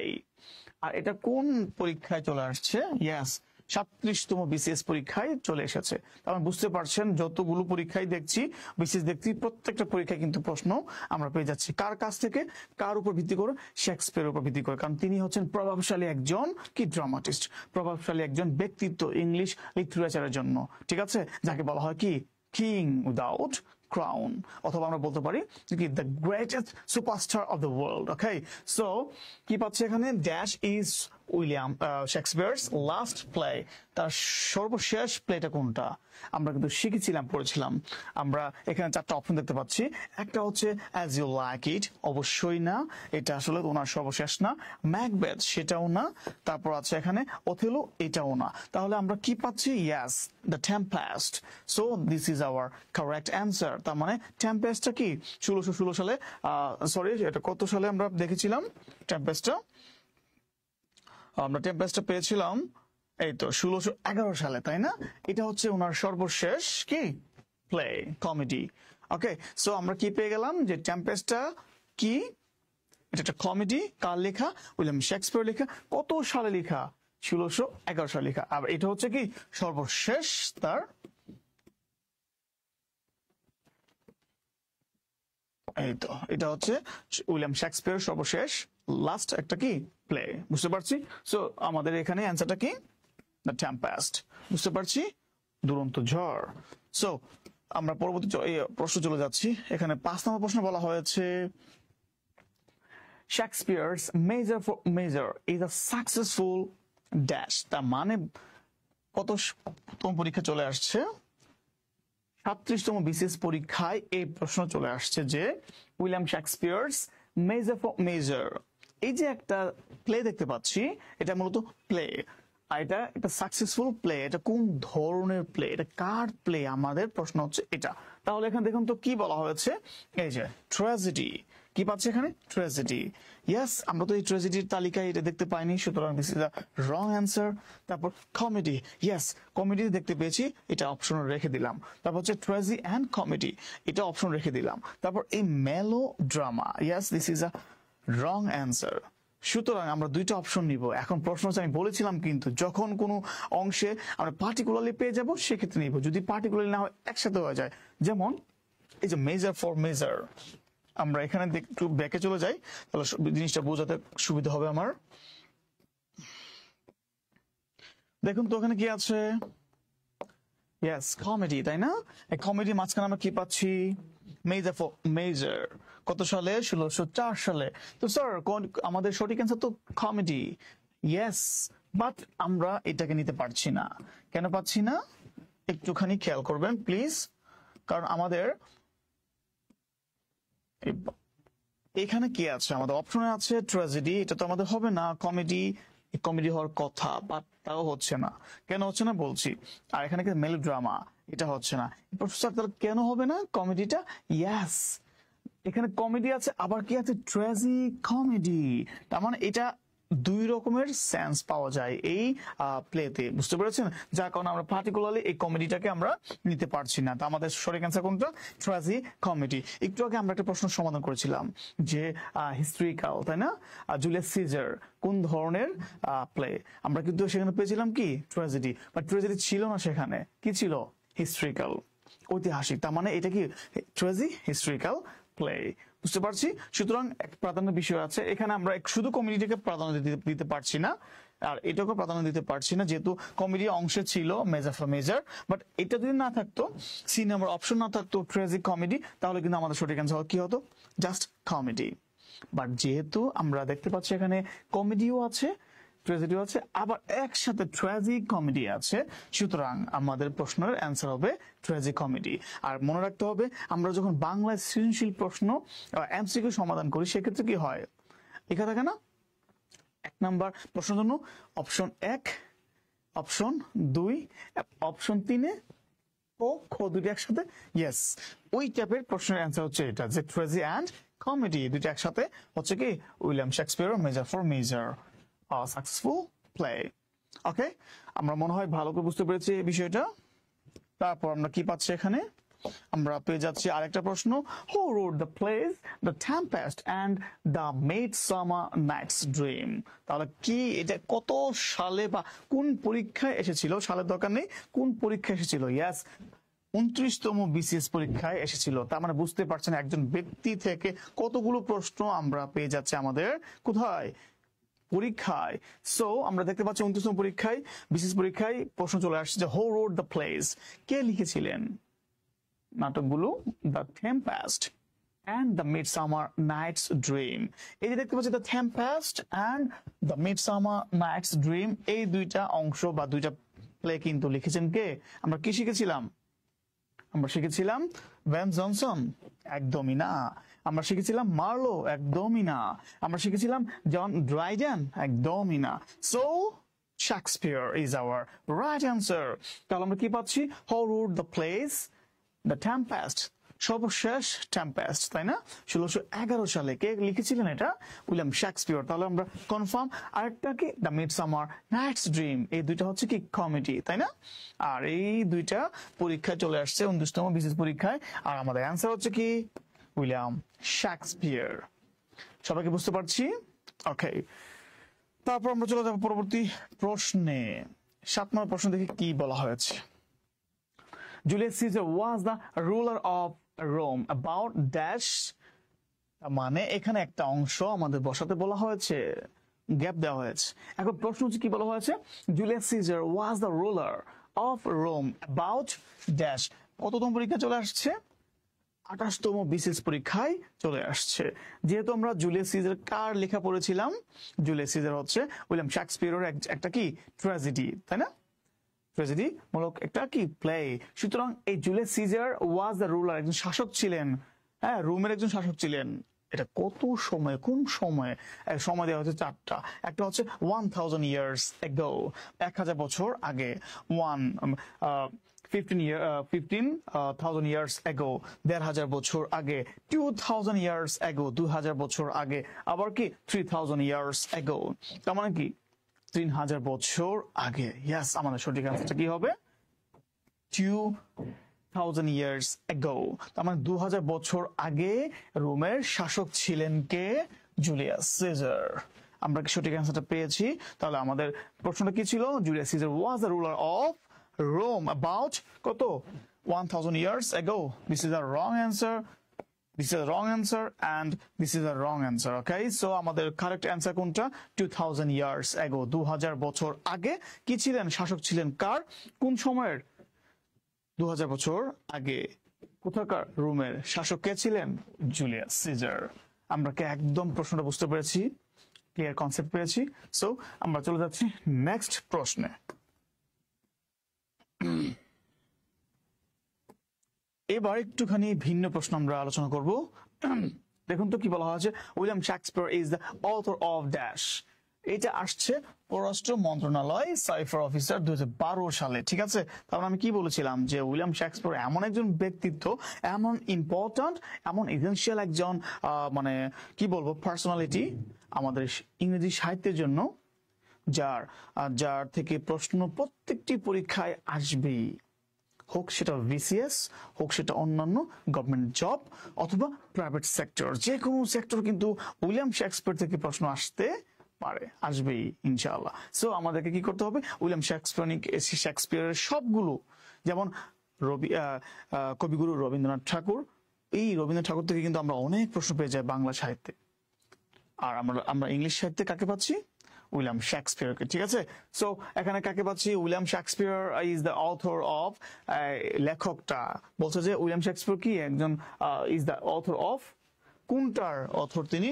আর এটা কোন পরীক্ষায় চলে আসছে? ইয়েস, 37তম বিসিএস পরীক্ষায় চলে এসেছে। তাহলে বুঝতে পারছেন যতগুলো পরীক্ষায় দেখছি, বিসিএস দেখছি, প্রত্যেকটা পরীক্ষায় কিন্তু প্রশ্ন আমরা পেয়ে যাচ্ছি। কার কাছ থেকে? কার উপর ভিত্তি করে? শেক্সপিয়ারের উপর ভিত্তি করে। কারণ তিনি হচ্ছেন প্রভাবশালী একজন কি ড্রামাটিস্ট, প্রভাবশালী একজন ব্যক্তিত্ব ইংলিশ লিটারেচারের জন্য, ঠিক আছে? যাকে বলা হয় কি কিং উইদাউট ক্রাউন, অথবা আমরা বলতে পারি কি the greatest superstar of the world. Okay, so কি পাচ্ছে এখানে? Dash is William Shakespeare's last play. তার সর্বশেষ প্লেটা কোনটা? আমরা কিন্তু শিখেছিলাম, পড়েছিলাম। আমরা এখানে 4টা অপশন দেখতে পাচ্ছি। একটা হচ্ছে অ্যাজ ইউ লাইক ইট, অবশ্যই না, এটা আসলে ওনার সর্বশেষ না। ম্যাকবেথ, সেটাও না। তারপর আছে এখানে ওথেলো, এটাও না। তাহলে আমরা কি পাচ্ছি? Yes, the Tempest. So this is our correct answer. তার মানে টেম্পেস্টটা কি 1616 সালে, সরি এটা কত সালে আমরা দেখেছিলাম টেম্পেস্টটা? আমরা টেম্পেস্টটা পেয়েছিলাম এই তো 1611 সালে, তাই না? এটা হচ্ছে ওনার সর্বশেষ কি প্লে, কমেডি। ওকে, সো আমরা কি পেয়ে গেলাম যে টেম্পেস্টটা কি, এটা একটা কমেডি। কার লেখা? উইলিয়াম শেক্সপিয়ার লেখা। কত সালে লেখা? 1611 সালে লেখা। আর এটা হচ্ছে কি সর্বশেষ তার, এই তো এটা হচ্ছে উইলিয়াম শেক্সপিয়ার সর্বশেষ লাস্ট একটা কি প্লে। বুঝতে পারছি? সো আমাদের এখানে অ্যান্সারটা কি? The Tempest. বুঝতে পারছি? দুরন্ত ঝড়। সো আমরা পরবর্তী প্রশ্ন চলে যাচ্ছি। এখানে 5 নম্বর প্রশ্ন বলা হয়েছে Shakespeare's Measure for Measure is a successful dash. তার মানে কততম পরীক্ষা চলে আসছে? 37তম বিসিএস পরীক্ষায় এই প্রশ্ন চলে আসছে যে উইলিয়াম শেক্সপিয়ারস মেজার ফর মেজার, এই যে একটা প্লে দেখতে পাচ্ছি, এটা মূলত প্লে, আর এটা একটা সাকসেসফুল প্লে। এটা কোন ধরনের প্লে, এটা কার প্লে, আমাদের প্রশ্ন হচ্ছে এটা। তাহলে এখানে দেখুন তো কি বলা হয়েছে, এই যে ট্র্যাজেডি। কি পাচ্ছে এখানে? ট্র্যাজেডি। ইয়েস, আমরা তো এই ট্র্যাজেডির তালিকায় এটা দেখতে পাইনি, সুতরাং this is the wrong answer. তারপর কমেডি, ইয়েস কমেডি দেখতে পেয়েছি, এটা অপশন রেখে দিলাম। তারপর হচ্ছে ট্র্যাজেডি অ্যান্ড কমেডি, এটা অপশন রেখে দিলাম। তারপর এই মেলো drama, yes this is a wrong answer. সুতরাং আমরা দুইটা অপশন নিব। এখন প্রশ্ন হচ্ছে, আমি বলেছিলাম কিন্তু যখন কোনো অংশে আমরা পার্টিকুলারলি পেয়ে যাব সেক্ষেত্রে নিব, যদি পার্টিকুলারলি না হয় একসাথে হয়ে যায়। যেমন এই যে মেজার ফর মেজার, আমরা এখানে একটু ব্যাকে চলে যাই, তাহলে জিনিসটা বোঝাতে সুবিধা হবে আমার। দেখুন তো ওখানে কি আছে, ইয়েস কমেডি, তাই না? এই কমেডি মাঝখানে আমরা কি পাচ্ছি? Measure for measure. কত সালে? 1604 সালে। তো স্যার আমাদের সঠিক অ্যান্সার তো কমেডি। ইয়েস, বাট আমরা এটাকে নিতে পারছি না। কেন পাচ্ছি না একটুখানি খেয়াল করবেন প্লিজ। কারণ আমাদের এখানে কি আছে, আমাদের অপশনে আছে ট্র্যাজেডি, এটা তো আমাদের হবে না। কমেডি, কমেডি হওয়ার কথা, বাট তাও হচ্ছে না। কেন হচ্ছে না বলছি। আর এখানে কি মেলোড্রামা, এটা হচ্ছে না। স্যার তাহলে কেন হবে না কমেডিটা? ইয়েস, এখানে কমেডি আছে, আবার কি আছে? Tragi comedy. তার মানে এটা দুই রকমের সেন্স পাওয়া যায় এই প্লেতে, বুঝতে পেরেছেন? যার কারণে আমরা পার্টিকুলারলি এই কমেডিটাকে আমরা নিতে পারছি না। তো আমাদের সঠিক অ্যান্সার কোনটা? Tragi comedy. একটু আগে আমরা একটা প্রশ্ন সমাধান করেছিলাম যে হিস্ট্রিক্যাল, তাই না? জুলিয়াস সিজার কোন ধরনের প্লে? আমরা কিন্তু সেখানে পেয়েছিলাম কি? ট্র্যাজেডি। বাট ট্র্যাজেডি ছিল না সেখানে, কি ছিল? হিস্ট্রিক্যাল, ঐতিহাসিক। তার মানে এটা কি? ট্র্যাজি হিস্ট্রিক্যাল প্লে, বুঝতে পারছি। সুতরাং এক প্রাধান্য বিষয় আছে এখানে, আমরা শুধু কমেডিটাকে প্রাধান্য দিতে পারছি না, আর এটাকে প্রাধান্য দিতে পারছি না, যেহেতু কমেডি অংশে ছিল মেজার ফর মেজার। বাট এটা যদি না থাকতো, সি নাম্বার অপশন না থাকতো ট্র্যাজিক কমেডি, তাহলে কিন্তু আমাদের সঠিক অ্যান্সার কি হতো? Just comedy. বাট যেহেতু আমরা দেখতে পাচ্ছি এখানে কমেডিও আছে, ট্র্যাজেডিও আছে, আবার একসাথে ট্র্যাজিক কমেডি আছে, সুতরাং আমাদের প্রশ্নের অ্যান্সার হবে ট্র্যাজিক কমেডি। আর মনে রাখতে হবে, আমরা যখন বাংলায় সৃজনশীল প্রশ্ন এমসিকিউ সমাধান করি সেক্ষেত্রে কি হয়, লেখা থাকে না 1 নাম্বার প্রশ্নের জন্য অপশন 1, অপশন 2, অপশন 3 ও খ দুটো একসাথে। ইয়েস, ওই টাইপের প্রশ্নের অ্যান্সার হচ্ছে এটা, যে ট্র্যাজেডি অ্যান্ড কমেডি দুটো একসাথে হচ্ছে কি William Shakespeare Measure for Measure successful play. Okay, আমরা মনে হয় ভালো করে বুঝতে পেরেছি এই বিষয়টা। তারপর আমরা কি পাচ্ছি এখানে, আমরা পেয়ে যাচ্ছি আরেকটা প্রশ্ন, who wrote the plays the Tempest and the midsummer Knights Dream. তাহলে কি এটা কত সালে বা কোন পরীক্ষায় এসেছিল? সালের দরকার নেই, কোন পরীক্ষায় এসেছিল? ইয়েস, 29তম বিসিএস পরীক্ষায় এসেছিল। তার মানে বুঝতে পারছেন একজন ব্যক্তি থেকে কতগুলো প্রশ্ন আমরা পেয়ে যাচ্ছে আমাদের কোথায়? পরীক্ষায়। সো আমরা দেখতে পাচ্ছি 29তম পরীক্ষায়, বিসিএস পরীক্ষায় প্রশ্ন চলে আসছে যে হু রোট দ্য প্লেস, কে লিখেছিলেন নাটকগুলো? The Tempest and the midsummer Knights dream. এই যে দেখতে পাচ্ছি the Tempest and the midsummer Knights dream, এই দুইটা অংশ বা দুইটা প্লে কিন্তু লিখেছেন কে? আমরা কি শিখেছিলাম? আমরা শিখেছিলাম ভ্যান জনসন, একদমই না। আমরা শিখেছিলাম মার্লো, একদমই না। আমরা শিখেছিলাম জন ড্রাইডেন, একদমই না। So Shakespeare is our right answer. তাহলে আমরা কি পাচ্ছি? Who wrote the plays the Tempest, সর্বশেষ টেম্পেস্ট, তাই না? 1611 সালে কে লিখেছিলেন এটা? William Shakespeare. তাহলে আমরা কনফার্ম। আরেকটা কি? দ্য মিডসামার নাইটস ড্রিম, এই দুইটা হচ্ছে কি কমেডি, তাই না? আর এই দুইটা পরীক্ষায় চলে আসছে 29তম বিসিএস পরীক্ষায়, আর আমাদের অ্যান্সার হচ্ছে কি উইলিয়াম শেক্সপিয়ার। সবাইকে বুঝতে পারছি? ওকে, তারপর আমরা চলে যাবো পরবর্তী প্রশ্নে। 7 নম্বর প্রশ্ন দেখি কি বলা হয়েছে। Julius Caesar was the ruler of Rome about dash, মানে এখানে একটা অংশ আমাদের বসাতে বলা হয়েছে, গ্যাপ দেওয়া হয়েছে। এখন প্রশ্ন হচ্ছে কি বলা হয়েছে? Julius Caesar was the ruler of Rome about dash, কততম পরীক্ষা চলে আসছে? 28তম বিসিএস পরীক্ষায় চলে আসছে। যেহেতু আমরা জুলিয়াস সিজার কার লেখা পড়েছিলাম, জুলিয়াস সিজার হচ্ছে উইলিয়াম শেক্সপিয়রের একটা কি ট্র্যাজেডি, তাই না? ট্র্যাজেডি মূলক একটা কি প্লে। সুতরাং এই Julius Caesar was the ruler, একজন শাসক ছিলেন, হ্যাঁ রোমের একজন শাসক ছিলেন। এটা কত সময়, কোন সময়? সময় দেওয়া হচ্ছে চারটা। একটা হচ্ছে 1000 years ago, 1000 বছর আগে। 15,000 years ago, 1500 বছর আগে। 2000 years ago, 2000 বছর আগে। আবার কি 3000 years ago, তার মানে কি 3000 বছর আগে। ইয়াস, আমাদের সঠিক আনসারটা কি হবে? 2000 years ago, তার মানে 2000 বছর আগে রোমের শাসক ছিলেন কে? Julius Caesar. আমরা কি সঠিক অ্যান্সারটা পেয়েছি? তাহলে আমাদের প্রশ্নটা কি ছিল? Julius Caesar was the ruler of Rome about কত? 1000 years ago. This is a wrong answer. This is a wrong answer and this is a wrong answer. Okay, so আমাদের কারেক্ট অ্যান্সার কোনটা? 2000 years ago, 2000 বছর আগে কি ছিলেন? শাসক ছিলেন কার? কোন সময়ের? 2000 বছর আগে। কোথাকার? রোমের শাসক কে ছিলেন? Julius Caesar. আমরা কি একদম প্রশ্নটা বুঝতে পেরেছি? ক্লিয়ার কনসেপ্ট পেয়েছি? সো আমরা চলে যাচ্ছি নেক্সট প্রশ্নে। এবার একটুখানি ভিন্ন প্রশ্ন আমরা আলোচনা করব। দেখুন তো কি বলা হয়েছে, William Shakespeare is the author of dash. এটা আসছে পররাষ্ট্র মন্ত্রণালয় সাইফার অফিসার 2012 সালে, ঠিক আছে? তারপর আমি কি বলেছিলাম যে উইলিয়াম শেক্সপিয়র এমন একজন ব্যক্তিত্ব, এমন ইম্পর্ট্যান্ট, এমন এসেনশিয়াল একজন মানে কি বলবো পার্সোনালিটি আমাদের ইংরেজি সাহিত্যের জন্য, যার থেকে প্রশ্ন প্রত্যেকটি পরীক্ষায় আসবেই, হোক সেটা বিসিএস, হোক সেটা অন্যান্য গভর্নমেন্ট জব অথবা প্রাইভেট সেক্টর, যে কোনো সেক্টর কিন্তু উইলিয়াম শেক্সপিয়র থেকে প্রশ্ন আসতে পারে, আসবেই ইনশাআল্লাহ। সো আমাদেরকে কি করতে হবে? উইলিয়াম শেক্সপিয়রের সবগুলো, যেমন কবিগুরু রবীন্দ্রনাথ ঠাকুর, এই রবীন্দ্রনাথ ঠাকুর থেকে কিন্তু আমরা অনেক প্রশ্ন পেয়ে যাই বাংলা সাহিত্যে। আর আমরা ইংলিশ সাহিত্যে কাকে পাচ্ছি? উইলিয়াম শেক্সপিয়রকে, ঠিক আছে? সো এখানে কাকে পাচ্ছি? William Shakespeare is the author of, লেখকটা বলছে যে উইলিয়াম শেক্সপিয়র কি একজন ইজ দ্য অথর অফ, কোনটার অথর তিনি?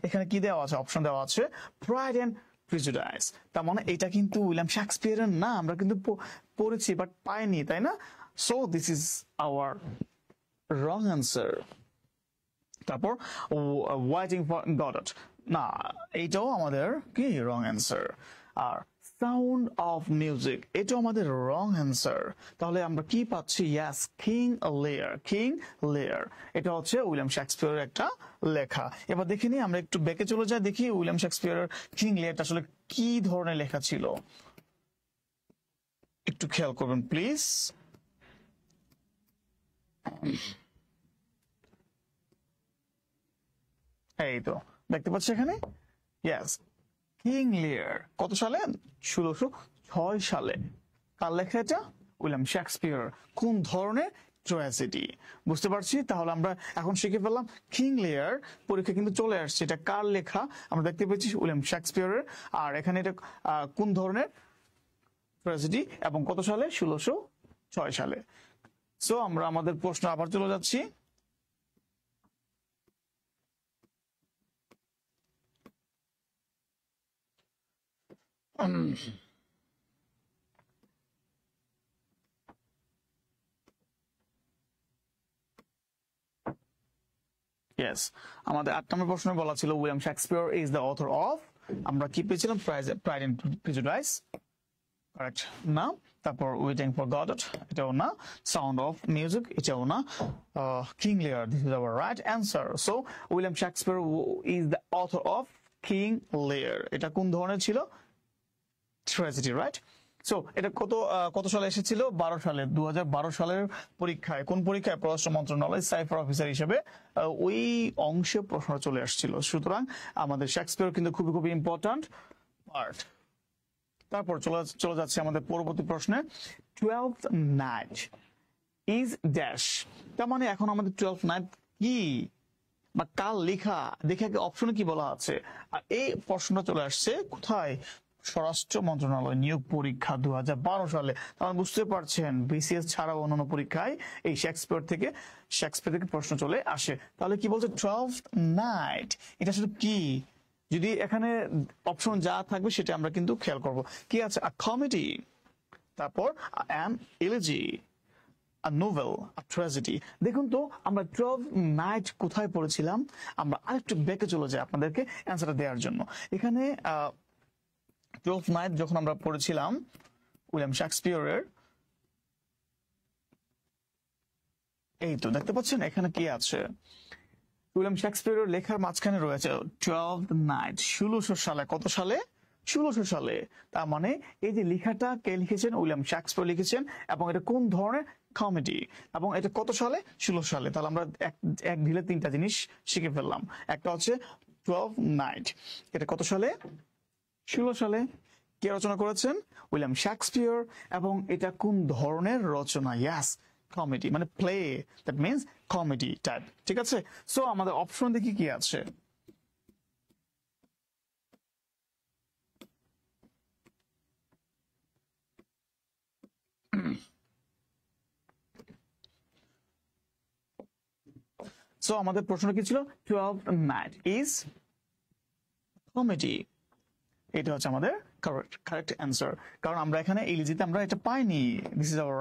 এখানে কি দেওয়া আছে? অপশন দেওয়া আছে প্রাইড এন্ড প্রিজুডাইস। তার মানে এটা কিন্তু উইলিয়াম শেক্সপিয়রের না, আমরা কিন্তু পড়েছি বাট পাইনি, তাই না? So this is our wrong answer. তারপর ওয়েটিং ফর গডট, না এইটাও আমাদের কি রং অ্যান্সার। আর সাউন্ড অফ মিউজিক, এটাও আমাদের রং অ্যান্সার। তাহলে আমরা কি পাচ্ছি? ইয়াস, কিং লিয়ার, কিং লিয়ার এটা হচ্ছে উইলিয়াম শেক্সপিয়রের একটা লেখা। এবার দেখে নিই, আমরা একটু ব্যাকে চলে যাই, দেখি উইলিয়াম শেক্সপিয়রের কিং লিয়ারটা আসলে কি ধরনের লেখা ছিল। একটু খেয়াল করবেন প্লিজ। এই তো দেখতে পাচ্ছি এখানে, ইয়েস, কিং লিয়ার কত সালে? 1606 সালে। কার লেখা এটা? William Shakespeare. কোন ধরনের? ট্র্যাজেডি। বুঝতে পারছি। তাহলে আমরা এখন শিখে ফেললাম কিং লিয়ার, পরীক্ষা কিন্তু চলে আসছে, এটা কার লেখা? আমরা দেখতে পেয়েছি উইলিয়াম শেক্সপিয়রের। আর এখানে এটা কোন ধরনের ট্র্যাজেডি এবং কত সালে? 1606 সালে। সো আমরা আমাদের প্রশ্ন আবার চলে যাচ্ছি। ইয়েস, আমাদের 8 নম্বর প্রশ্নে বলা ছিল William Shakespeare is the author of, আমরা কি পেয়েছিলাম? প্রাইড এন্ড প্রিজুডাইস, কারেক্ট না। তারপর ওয়েটিং ফর গডট, এটাও না। সাউন্ড অফ মিউজিক, এটাও না। কিং লিয়ার, this is our right answer. So William Shakespeare is the author of king লিয়ার। এটা কোন ধরনের ছিল? Tragedy, right? সো এটা কত সালে এসেছিল? 12 সালে। 2012 সালের পরীক্ষায়, কোন পরীক্ষায়? পররাষ্ট্র মন্ত্রণালয় সাইফার অফিসার হিসেবে ওই অংশে প্রশ্ন চলে আসছিল। সুতরাং আমাদের শেক্সপিয়র কিন্তু খুবই খুবই ইম্পর্ট্যান্ট পার্ট। তারপর চলে যাচ্ছে আমাদের পরবর্তী প্রশ্নে। 12th night is dash. তার মানে এখন আমাদের 12th নাইট কি বা কার লেখা দেখে অপশনে কি বলা আছে? আর এই প্রশ্নটা চলে আসছে কোথায়? স্বরাষ্ট্র মন্ত্রণালয় নিয়োগ পরীক্ষা 2012 সালে। তাহলে বুঝতে পারছেন বিসিএস ছাড়াও অন্যান্য পরীক্ষায় এই শেক্সপিয়ার থেকে প্রশ্ন চলে আসে। তাহলে কি বলছে 12th নাইট, এটা আসলে কি? যদি এখানে অপশন যা থাকবে সেটা আমরা কিন্তু খেয়াল করব। কি আছে? আ কমেডি, তারপর an elegy, a novel, a tragedy। দেখুন তো আমরা 12 নাইট কোথায় পড়েছিলাম, আমরা আরেকটু ব্যাকে চলে যাই আপনাদেরকে অ্যান্সারটা দেওয়ার জন্য। এখানে 12 নাইট যখন আমরা পড়েছিলাম উইলিয়াম শেক্সপিয়রের, এই তো দেখতে পাচ্ছেন এখানে কি আছে, উইলিয়াম শেক্সপিয়রের লেখার মাঝখানে রয়েছে 12 নাইট 1600 সালে। কত সালে? 1600 সালে। তার মানে এই যে লেখাটা কে লিখেছেন? উইলিয়াম শেক্সপিয়র লিখেছেন। এবং এটা কোন ধরনের? কমেডি। এবং এটা কত সালে? 16 সালে। তাহলে আমরা এক ঢিলে তিনটা জিনিস শিখে ফেললাম। একটা হচ্ছে 12 নাইট, এটা কত সালে? 16 সালে। কে রচনা করেছেন? William Shakespeare. এবং এটা কোন ধরনের রচনা? ইয়াস, কমেডি, মানে play, that means comedy type. ঠিক আছে, সো আমাদের অপশন দেখি কি আছে। সো আমাদের প্রশ্ন কি ছিল? 12 নাইট ইজ কমেডি। এটা হচ্ছে আমাদের কারেক্ট অ্যান্সার। কারণ আমরা এখানে ইলিজিতে আমরা এটা পাইনি। This is our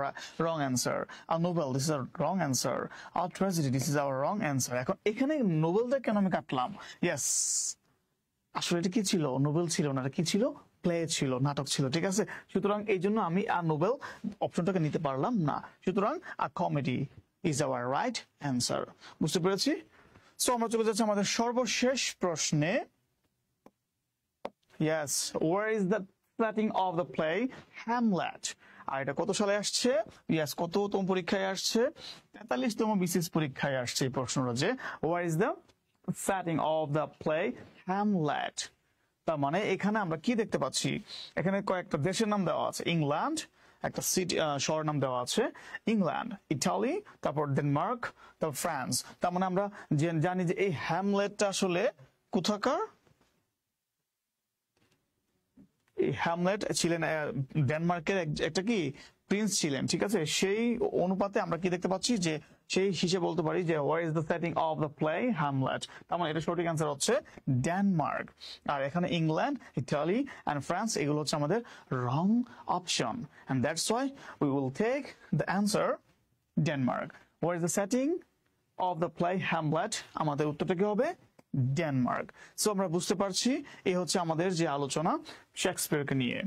wrong answer. আর novel, this is our wrong answer. আর tragedy, this is our wrong answer. এখন এখানে নোবেলটা কেন আমি কাটলাম? ইয়েস, আসলে এটা কি ছিল? নোবেল ছিল না, এটা কি ছিল? প্লে ছিল, নাটক ছিল। ঠিক আছে, সুতরাং এই জন্য আমি আর নোবেল অপশনটাকে নিতে পারলাম না। সুতরাং a comedy is our right answer. বুঝতে পেরেছি? সো আমরা চলে যাচ্ছি আমাদের সর্বশেষ প্রশ্নে। Yes, where is the setting of the play Hamlet? আর এটা কত সালে আসছে? Yes, কততম পরীক্ষায় আসছে? 43তম বিসিএস পরীক্ষায় আসছে এই প্রশ্নটা, যে where is the setting of the play Hamlet? তার মানে এখানে আমরা কি দেখতে পাচ্ছি? এখানে কয়েকটা দেশের নাম দেওয়া আছে। ইংল্যান্ড, একটা সিটি শহর নাম দেওয়া আছে ইংল্যান্ড, ইটালি, তারপর ডেনমার্ক, তারপর ফ্রান্স। তার মানে আমরা জানি যে এই হ্যামলেটটা আসলে কোথাকার? হ্যামলেট ছিলেন ডেনমার্কের একটা কি প্রিন্স ছিলেন। ঠিক আছে, সেই অনুপাতে আমরা কি দেখতে পাচ্ছি, যে সেই হিসেবে বলতে পারি যে হোয়ার is the setting of the play Hamlet. তার মানে এটা সঠিক অ্যান্সার হচ্ছে ডেনমার্ক। আর এখানে ইংল্যান্ড, ইটালি এন্ড ফ্রান্স, এগুলো হচ্ছে আমাদের wrong option. And that's why we will take the answer Denmark. Where is the setting of the play Hamlet, আমাদের উত্তরটা কি হবে? ডেনমার্ক। সো আমরা বুঝতে পারছি এই হচ্ছে আমাদের যে আলোচনা শেক্সপিয়রকে নিয়ে।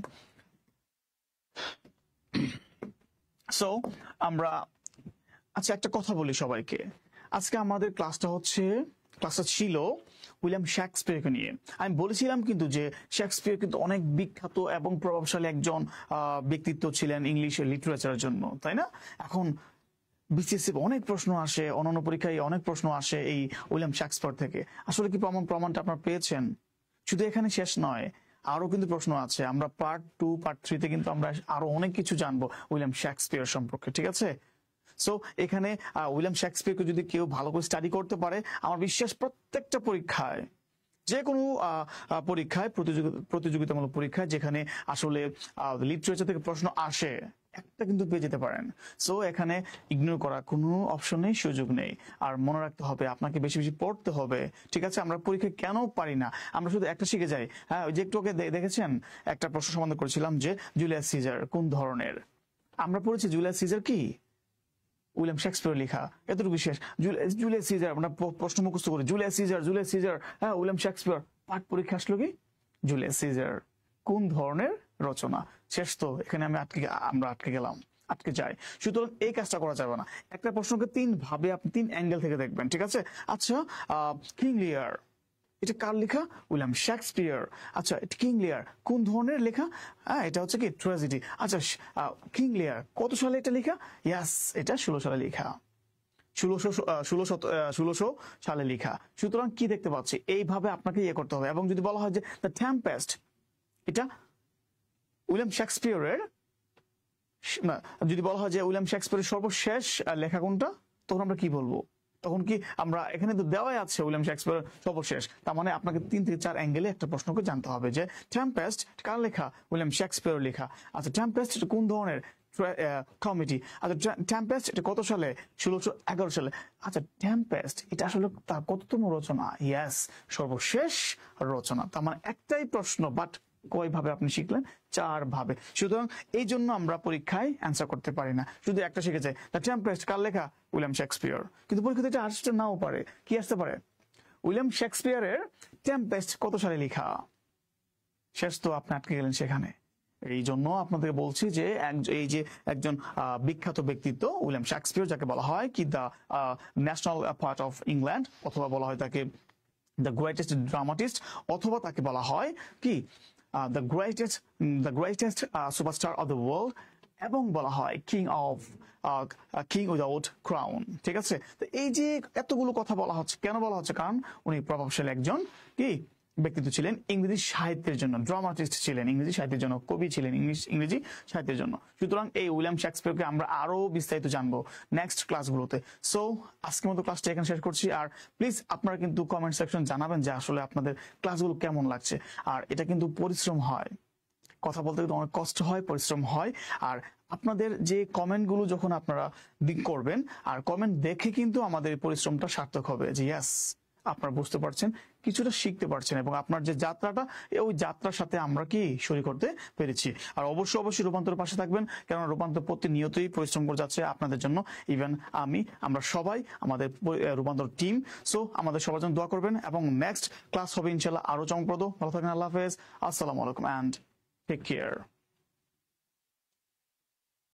সো আমরা আচ্ছা একটা কথা বলি সবাইকে, আজকে আমাদের ক্লাসটা ছিল উইলিয়াম শেক্সপিয়রকে নিয়ে। আমি বলেছিলাম কিন্তু যে শেক্সপিয়র কিন্তু অনেক বিখ্যাত এবং প্রভাবশালী একজন ব্যক্তিত্ব ছিলেন ইংলিশের লিটারেচারের জন্য, তাই না? এখন বিসিএসসি অনেক প্রশ্ন আসে, অন্যান্য পরীক্ষায় অনেক প্রশ্ন আসে এই উইলিয়াম শেক্সপিয়র থেকে। আসলে কি প্রমাণটা আপনারা পেয়েছেন? শুধু এখানে শেষ নয়, আরো কিন্তু প্রশ্ন আছে। আমরা পার্ট 2, পার্ট 3-তে কিন্তু আমরা আরো অনেক কিছু জানবো উইলিয়াম শেক্সপিয়র সম্পর্কে। ঠিক আছে, সো এখানে উইলিয়াম শেক্সপিয়রকে যদি কেউ ভালো করে স্টাডি করতে পারে, আমার বিশ্বাস প্রত্যেকটা পরীক্ষায়, যে কোনো পরীক্ষায়, প্রতিযোগিতামূলক পরীক্ষায় যেখানে আসলে লিটারেচার থেকে প্রশ্ন আসে, একটা কিন্তু পেয়ে যেতে পারেন। সো এখানে ইগনোর করা কোনো অপশন নেই, সুযোগ নেই। আর মনে রাখতে হবে আপনাকে বেশি বেশি পড়তে হবে। ঠিক আছে, আমরা পরীক্ষায় কেন পারি না? আমরা শুধু একটা শিখে যাই। হ্যাঁ, ওই যে একটু আগে দেখেছেন একটা প্রশ্ন সমাধান করেছিলাম যে জুলিয়াস সিজার কোন ধরনের। আমরা পড়েছি জুলিয়াস সিজার কি? উইলিয়াম শেক্সপিয়র লেখা, এতটুকু বিশেষ। জুলিয়াস সিজার আমরা প্রশ্ন মুখস্থ করি, জুলিয়াস সিজার, হ্যাঁ উইলিয়াম শেক্সপিয়র। পাঠ পরীক্ষা আসলো কি? জুলিয়াস সিজার কোন ধরনের রচনা? শেষ তো, এখানে আমরা আটকে যাই। সুতরাং এই কাজটা করা যাবে না। একটা প্রশ্নকে 3 ভাবে আপনি 3 অ্যাঙ্গেল থেকে দেখবেন। ঠিক আছে, আচ্ছা কিং লিয়ার, এটা কার লেখা? William Shakespeare. আচ্ছা কিং লিয়ার কোন ধরনের লেখা? হ্যাঁ, এটা হচ্ছে কি ট্র্যাজেডি। আচ্ছা কিং লিয়ার কত সালে এটা লেখা? ইয়াস, এটা 16 সালে লেখা, 1600 সালে লেখা। সুতরাং কি দেখতে পাচ্ছি, এইভাবে আপনাকে ইয়ে করতে হবে। এবং যদি বলা হয় যে দ্য টেম্পেস্ট, এটা উইলিয়াম শেক্সপিয়রের, যদি বলা হয় যে উইলিয়াম শেক্সপিয়রের সর্বশেষ লেখা কোনটা, তখন আমরা কি বলবো? তখন কি আমরা এখানে তো দেওয়াই আছে উইলিয়াম শেক্সপিয়ার সর্বশেষ, তার মানে আপনাকে 3 থেকে 4 অ্যাঙ্গেলে একটা প্রশ্নকে জানতে হবে যে টেম্পেস্ট কার লেখা? উইলিয়াম শেক্সপিয়ার লেখা। আচ্ছা টেম্পেস্ট এটা কোন ধরনের কমেডি? আচ্ছা টেম্পেস্ট এটা কত সালে? 1611 সালে। আচ্ছা টেম্পেস্ট এটা আসলে তার কততম রচনা? ইয়েস, সর্বশেষ রচনা। তার মানে একটাই প্রশ্ন, বাট কয় ভাবে আপনি শিখলেন? 4 ভাবে। সুতরাং এই জন্য আমরা পরীক্ষায় অ্যান্সার করতে পারি না, শুধু একটা শিখেছে দ্য টেম্পেস্ট কার লেখা? William Shakespeare. কিন্তু পরীক্ষাতে এটা আসতে নাও পারে। কি আসতে পারে? উইলিয়াম শেক্সপিয়ারের টেম্পেস্ট কত সালে লেখা? শেষ তো আপনি আটকে গেলেন সেখানে। এই জন্য আপনাদের বলছি যে এই যে একজন বিখ্যাত ব্যক্তিত্ব উইলিয়াম শেক্সপিয়ার, যাকে বলা হয় কি the national part of England, অথবা বলা হয় তাকে দ্য গ্রেটেস্ট ড্রামাটিস্ট, অথবা তাকে বলা হয় কি the greatest superstar of the world, এবং বলা হয় কিং উইদাউট ক্রাউন। ঠিক আছে, তো এই যে এতগুলো কথা বলা হচ্ছে, কেন বলা হচ্ছে? কারণ উনি প্রভাবশালী একজন কি ব্যক্তিত্ব ছিলেন ইংরেজি সাহিত্যের জন্য, ড্রামাটিস্ট ছিলেন ইংরেজি সাহিত্যের জন্য, কবি ছিলেন ইংরেজি সাহিত্যের জন্য। সুতরাং এই উইলিয়াম শেক্সপিয়ারকে আমরা আরো বিস্তারিত জানবো নেক্সট ক্লাসগুলোতে। সো আজকের মতো ক্লাসটা এখানে শেষ করছি। আর প্লিজ আপনারা কিন্তু কমেন্ট সেকশন জানাবেন যে আসলে আপনাদের ক্লাসগুলো কেমন লাগছে। আর এটা কিন্তু পরিশ্রম হয়, কথা বলতে কিন্তু অনেক কষ্ট হয়, পরিশ্রম হয়। আর আপনাদের যে কমেন্টগুলো যখন আপনারা করবেন, আর কমেন্ট দেখে কিন্তু আমাদের পরিশ্রমটা সার্থক হবে, যে ইয়াস আপনারা বুঝতে পারছেন, কিছুটা শিখতে পারছেন, এবং আপনার যে যাত্রাটা, ওই যাত্রার সাথে আমরা কি শুরু করতে পেরেছি। আর অবশ্যই রূপান্তরের পাশে থাকবেন, কারণ রূপান্তর প্রতিনিয়তই পরিশ্রম করে যাচ্ছে আপনাদের জন্য। ইভেন আমরা সবাই, আমাদের রূপান্তর টিম। সো আমাদের সবার জন্য দোয়া করবেন, এবং নেক্সট ক্লাস হবে ইনশাল্লাহ আরো চমকপ্রদ। ভালো থাকবেন, আল্লাহ হাফেজ, আসসালামু আলাইকুম, অ্যান্ড টেক কেয়ার।